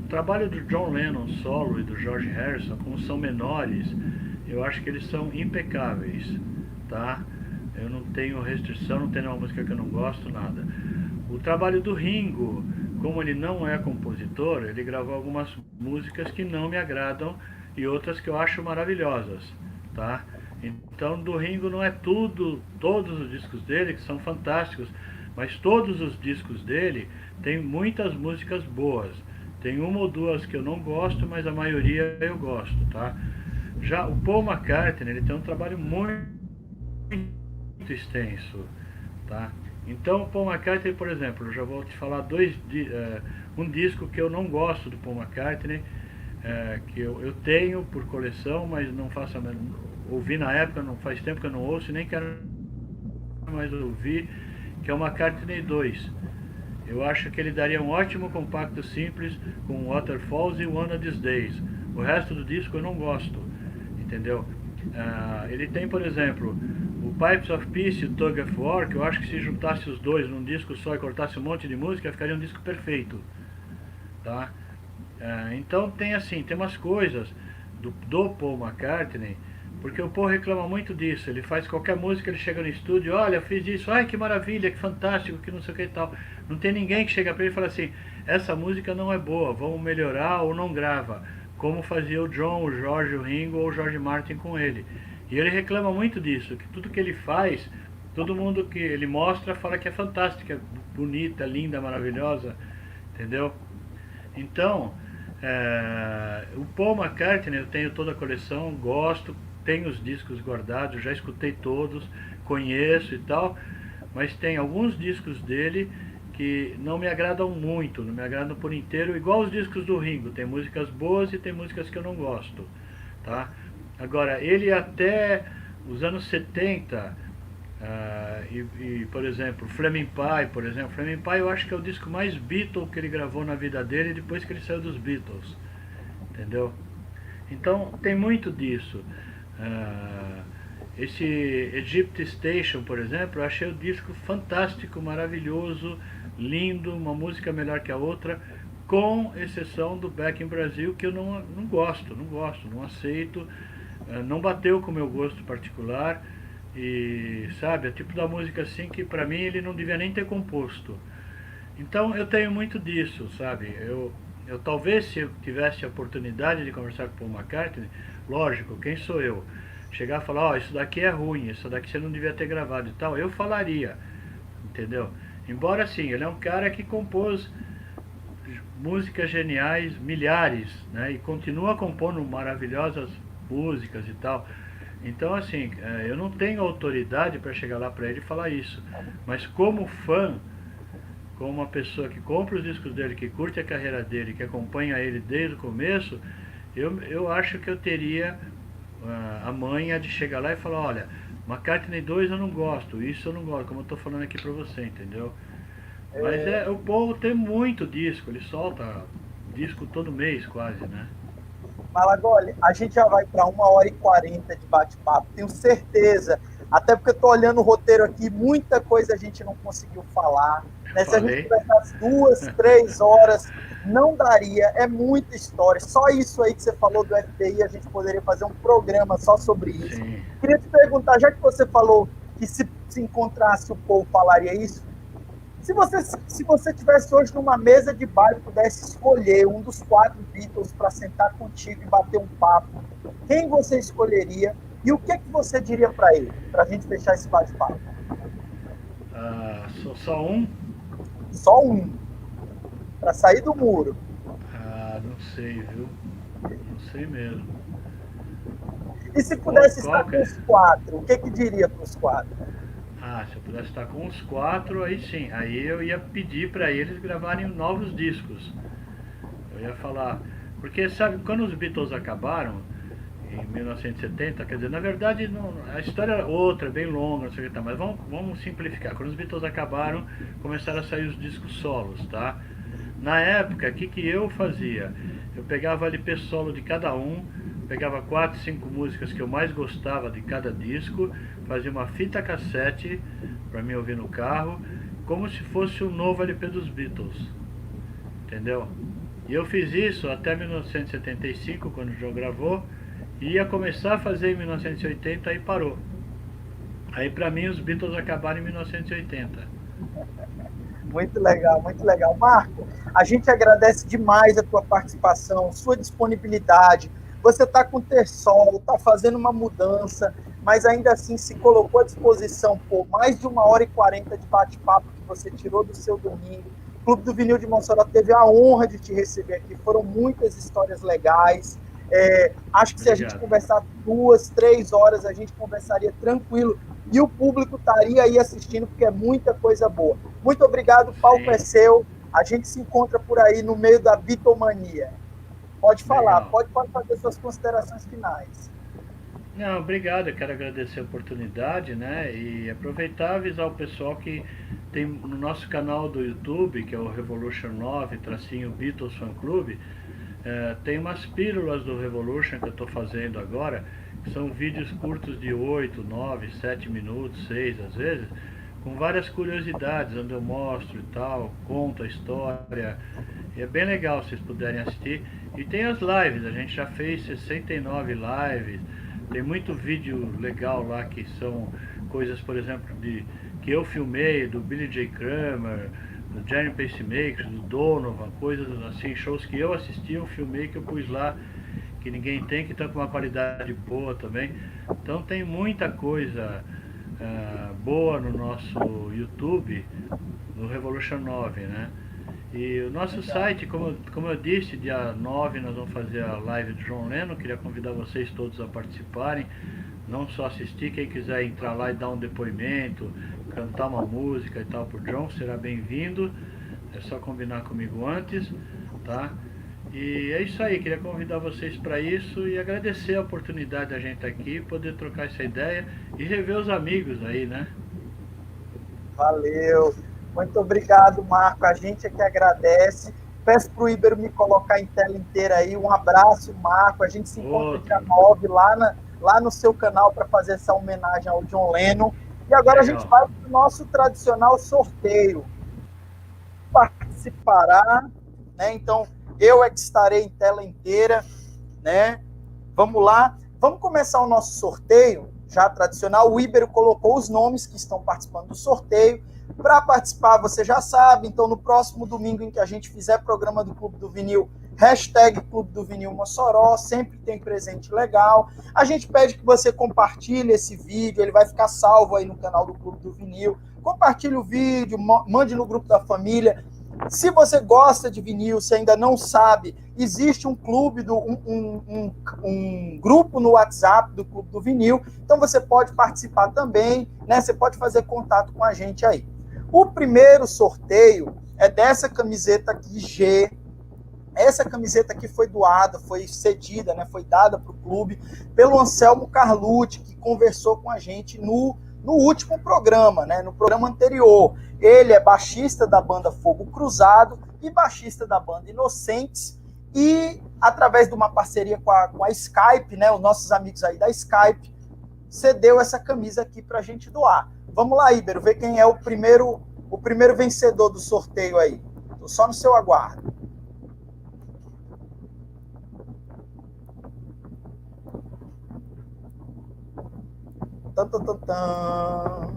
o trabalho do John Lennon solo e do George Harrison, como são menores, eu acho que eles são impecáveis, tá? Eu não tenho restrição, não tenho uma música que eu não gosto, nada. O trabalho do Ringo, como ele não é compositor, ele gravou algumas músicas que não me agradam e outras que eu acho maravilhosas, tá? Então, do Ringo não é todos os discos dele que são fantásticos, mas todos os discos dele tem muitas músicas boas. Tem uma ou duas que eu não gosto, mas a maioria eu gosto, tá? Já o Paul McCartney, ele tem um trabalho muito extenso, tá? Então, o Paul McCartney, por exemplo, eu já vou te falar um disco que eu não gosto do Paul McCartney, que eu tenho por coleção, mas não faço ouvi na época, não faz tempo que eu não ouço e nem quero mais ouvir, que é o McCartney 2. Eu acho que ele daria um ótimo compacto simples com Waterfalls e One of These Days. O resto do disco eu não gosto, entendeu? Ele tem, por exemplo, o Pipes of Peace e o Tug of War, que eu acho que se juntasse os dois num disco só e cortasse um monte de música, ficaria um disco perfeito, tá? Então tem umas coisas do Paul McCartney, porque o Paul reclama muito disso. Ele faz qualquer música, ele chega no estúdio, olha, fiz isso, ai que maravilha, que fantástico, que não sei o que e tal. Não tem ninguém que chega para ele e fala assim, essa música não é boa, vamos melhorar ou não grava, como fazia o John, o George, o Ringo ou o George Martin com ele. E ele reclama muito disso, que tudo que ele faz, todo mundo que ele mostra fala que é fantástica, bonita, linda, maravilhosa, entendeu? Então, o Paul McCartney, eu tenho toda a coleção, gosto, tenho os discos guardados, já escutei todos, conheço e tal, mas tem alguns discos dele que não me agradam muito, não me agradam por inteiro, igual os discos do Ringo, tem músicas boas e tem músicas que eu não gosto, tá? Agora, ele até os anos 70, por exemplo, Flaming Pie eu acho que é o disco mais Beatle que ele gravou na vida dele depois que ele saiu dos Beatles, entendeu? Então, tem muito disso. Esse Egypt Station, por exemplo, eu achei o disco fantástico, maravilhoso, lindo, uma música melhor que a outra, com exceção do Back in Brazil, que eu não gosto, não aceito, não bateu com o meu gosto particular, e sabe, é tipo da música assim que pra mim ele não devia nem ter composto. Então eu tenho muito disso, sabe, eu talvez, se eu tivesse a oportunidade de conversar com o Paul McCartney, lógico, quem sou eu? Chegar e falar, isso daqui é ruim, isso daqui você não devia ter gravado e tal, eu falaria, entendeu? Embora sim, ele é um cara que compôs músicas geniais, milhares, né? E continua compondo maravilhosas músicas e tal. Então assim, eu não tenho autoridade para chegar lá para ele e falar isso. Mas como fã, como uma pessoa que compra os discos dele, que curte a carreira dele, que acompanha ele desde o começo, eu acho que eu teria a manha de chegar lá e falar, olha, McCartney 2 eu não gosto, isso eu não gosto, como eu estou falando aqui para você, entendeu? Mas o Paul tem muito disco, ele solta disco todo mês quase, né? Malagoli, a gente já vai para 1h40 de bate-papo, tenho certeza. Até porque eu tô olhando o roteiro aqui, muita coisa a gente não conseguiu falar. Né? Se a gente tivesse 2, 3 horas, não daria, é muita história. Só isso aí que você falou do FBI, a gente poderia fazer um programa só sobre isso. Sim. Queria te perguntar, já que você falou que se encontrasse o Paul falaria isso, se você tivesse hoje numa mesa de bar e pudesse escolher um dos 4 Beatles para sentar contigo e bater um papo, quem você escolheria e o que você diria para ele, para a gente fechar esse bate-papo? Só um? Só um. Para sair do muro. Não sei, viu? Não sei mesmo. E se pudesse estar com os 4, o que diria para os 4? Se eu pudesse estar com os 4, aí sim. Aí eu ia pedir para eles gravarem novos discos. Eu ia falar... Porque, sabe, quando os Beatles acabaram, em 1970, quer dizer, na verdade, a história é outra, bem longa, não sei o que tá, mas vamos simplificar. Quando os Beatles acabaram, começaram a sair os discos solos, tá? Na época, o que eu fazia? Eu pegava LP solo de cada um, pegava 4, 5 músicas que eu mais gostava de cada disco, fazia uma fita cassete para mim ouvir no carro, como se fosse um novo LP dos Beatles, entendeu? E eu fiz isso até 1975, quando o John gravou, e ia começar a fazer em 1980 e parou. Aí para mim os Beatles acabaram em 1980. Muito legal, muito legal. Marco, a gente agradece demais a tua participação, sua disponibilidade. Você está com o Tersol, está fazendo uma mudança, mas ainda assim se colocou à disposição por mais de 1h40 de bate-papo que você tirou do seu domingo. O Clube do Vinil de Mossoró teve a honra de te receber aqui. Foram muitas histórias legais. Acho que se a gente conversar 2, 3 horas, a gente conversaria tranquilo. E o público estaria aí assistindo, porque é muita coisa boa. Muito obrigado, o palco é seu. A gente se encontra por aí no meio da Beatlemania. Pode falar, pode fazer suas considerações finais. Não, obrigado, eu quero agradecer a oportunidade, né, e aproveitar e avisar o pessoal que tem no nosso canal do YouTube, que é o Revolution 9, Beatles Fan Club, tem umas pílulas do Revolution que eu estou fazendo agora, que são vídeos curtos de 8, 9, 7 minutos, 6 às vezes, com várias curiosidades, onde eu mostro e tal, conto a história, e é bem legal se vocês puderem assistir. E tem as lives, a gente já fez 69 lives, tem muito vídeo legal lá que são coisas, por exemplo, que eu filmei, do Billy J. Kramer, do Jerry Pacemaker, do Donovan, coisas assim, shows que eu assisti, eu filmei, que eu pus lá, que ninguém tem, que está com uma qualidade boa também. Então tem muita coisa boa no nosso YouTube, no Revolution 9, né? E o nosso site, como eu disse, dia 9 nós vamos fazer a live do John Lennon. Queria convidar vocês todos a participarem, não só assistir, quem quiser entrar lá e dar um depoimento, cantar uma música e tal pro John, será bem-vindo. É só combinar comigo antes, tá? E é isso aí, queria convidar vocês para isso e agradecer a oportunidade da gente aqui, poder trocar essa ideia e rever os amigos aí, né? Valeu! Muito obrigado, Marco. A gente é que agradece. Peço para o Íbero me colocar em tela inteira aí. Um abraço, Marco. A gente se encontra dia 9 lá no seu canal para fazer essa homenagem ao John Lennon. E agora a gente vai para o nosso tradicional sorteio. Participará, né? Então, eu é que estarei em tela inteira, né? Vamos lá. Vamos começar o nosso sorteio, já tradicional. O Íbero colocou os nomes que estão participando do sorteio. Para participar, você já sabe, então no próximo domingo em que a gente fizer programa do Clube do Vinil, hashtag Clube do Vinil Mossoró, sempre tem presente legal. A gente pede que você compartilhe esse vídeo, ele vai ficar salvo aí no canal do Clube do Vinil. Compartilhe o vídeo, mande no grupo da família. Se você gosta de vinil, se ainda não sabe, existe um clube, um grupo no WhatsApp do Clube do Vinil, então você pode participar também, né? Você pode fazer contato com a gente aí. O primeiro sorteio é dessa camiseta aqui, G. Essa camiseta aqui foi doada, foi cedida, né? Foi dada para o clube pelo Anselmo Carlucci, que conversou com a gente no último programa, né? No programa anterior. Ele é baixista da banda Fogo Cruzado e baixista da banda Inocentes. E através de uma parceria com a Skype, né? Os nossos amigos aí da Skype, cedeu essa camisa aqui para a gente doar. Vamos lá, Íbero, ver quem é o primeiro vencedor do sorteio aí. Tô só no seu aguardo. Tan, tan, tan, tan.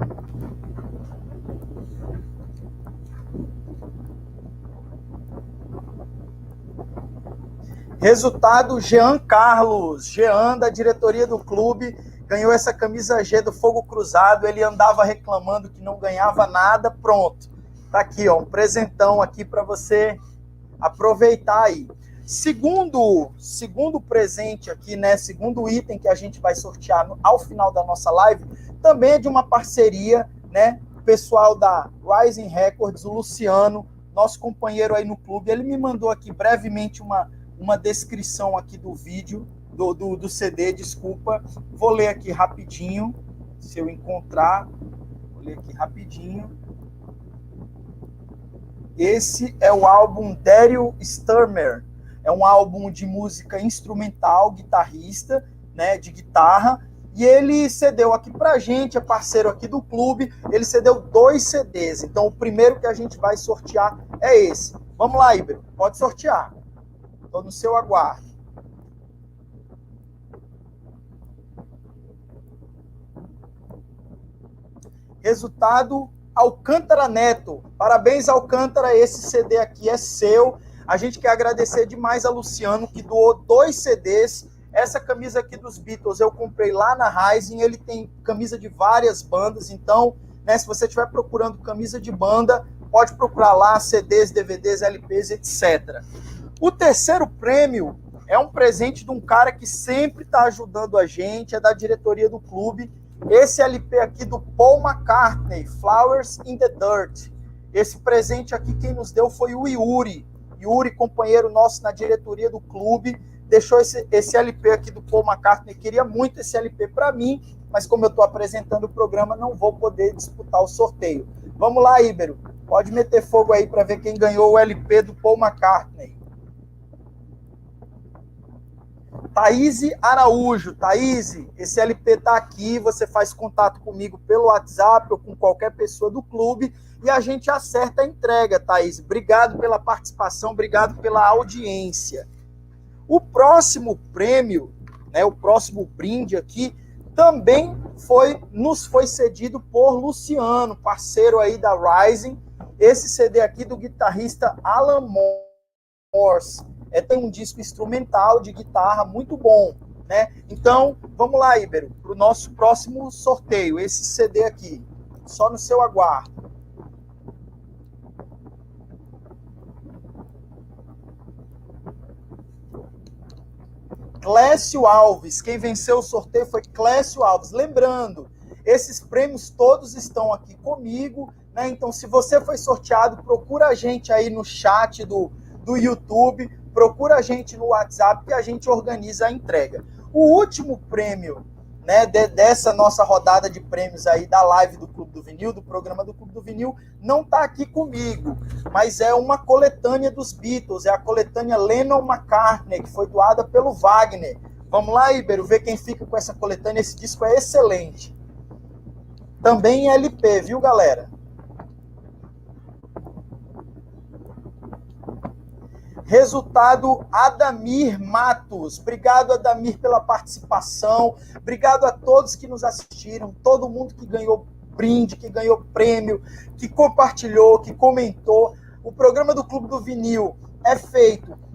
Resultado, Jean Carlos. Jean, da diretoria do clube, ganhou essa camisa G do Fogo Cruzado. Ele andava reclamando que não ganhava nada. Pronto. Tá aqui, ó, um presentão aqui para você aproveitar aí. Segundo presente aqui, né? Segundo item que a gente vai sortear ao final da nossa live, também é de uma parceria, né? O pessoal da Rising Records, o Luciano, nosso companheiro aí no clube, ele me mandou aqui brevemente uma descrição aqui do vídeo, do CD, desculpa. Vou ler aqui rapidinho, se eu encontrar. Vou ler aqui rapidinho. Esse é o álbum Daryl Stuermer. É um álbum de música instrumental, guitarrista, né, de guitarra. E ele cedeu aqui pra gente, é parceiro aqui do clube. Ele cedeu 2 CDs. Então o primeiro que a gente vai sortear é esse. Vamos lá, Íbero, pode sortear. Estou no seu aguardo. Resultado, Alcântara Neto. Parabéns, Alcântara, esse CD aqui é seu. A gente quer agradecer demais a Luciano, que doou 2 CDs. Essa camisa aqui dos Beatles eu comprei lá na Rising. Ele tem camisa de várias bandas. Então, né, se você estiver procurando camisa de banda, pode procurar lá CDs, DVDs, LPs, etc. O terceiro prêmio é um presente de um cara que sempre está ajudando a gente, é da diretoria do clube. Esse LP aqui do Paul McCartney, Flowers in the Dirt. Esse presente aqui quem nos deu foi o Yuri. Yuri, companheiro nosso na diretoria do clube, deixou esse LP aqui do Paul McCartney. Queria muito esse LP para mim, mas como eu estou apresentando o programa, não vou poder disputar o sorteio. Vamos lá, Íbero. Pode meter fogo aí para ver quem ganhou o LP do Paul McCartney. Thaís Araújo. Thaís, esse LP tá aqui, você faz contato comigo pelo WhatsApp ou com qualquer pessoa do clube e a gente acerta a entrega, Thaís. Obrigado pela participação, obrigado pela audiência. O próximo prêmio, né, o próximo brinde aqui, também nos foi cedido por Luciano, parceiro aí da Rising. Esse CD aqui do guitarrista Alan Morse. Tem um disco instrumental de guitarra muito bom, né? Então, vamos lá, Íbero, para o nosso próximo sorteio, esse CD aqui, só no seu aguardo. Clécio Alves, quem venceu o sorteio foi Clécio Alves. Lembrando, esses prêmios todos estão aqui comigo, né? Então, se você foi sorteado, procura a gente aí no chat do YouTube, procura a gente no WhatsApp que a gente organiza a entrega. O último prêmio, né, dessa nossa rodada de prêmios aí da live do Clube do Vinil, do programa do Clube do Vinil, não está aqui comigo, mas é uma coletânea dos Beatles, é a coletânea Lennon-McCartney, que foi doada pelo Wagner. Vamos lá, Íbero, ver quem fica com essa coletânea. Esse disco é excelente. Também em LP, viu, galera? Resultado, Adamir Matos. Obrigado, Adamir, pela participação. Obrigado a todos que nos assistiram, todo mundo que ganhou brinde, que ganhou prêmio, que compartilhou, que comentou. O programa do Clube do Vinil é feito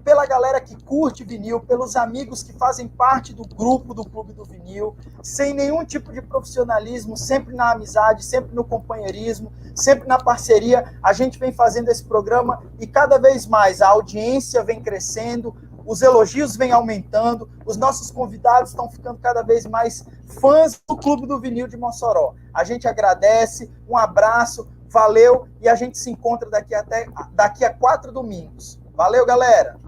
pela galera que curte vinil, pelos amigos que fazem parte do grupo do Clube do Vinil, sem nenhum tipo de profissionalismo, sempre na amizade, sempre no companheirismo, sempre na parceria. A gente vem fazendo esse programa e cada vez mais a audiência vem crescendo, os elogios vêm aumentando, os nossos convidados estão ficando cada vez mais fãs do Clube do Vinil de Mossoró. A gente agradece, um abraço, valeu e a gente se encontra daqui a 4 domingos. Valeu, galera!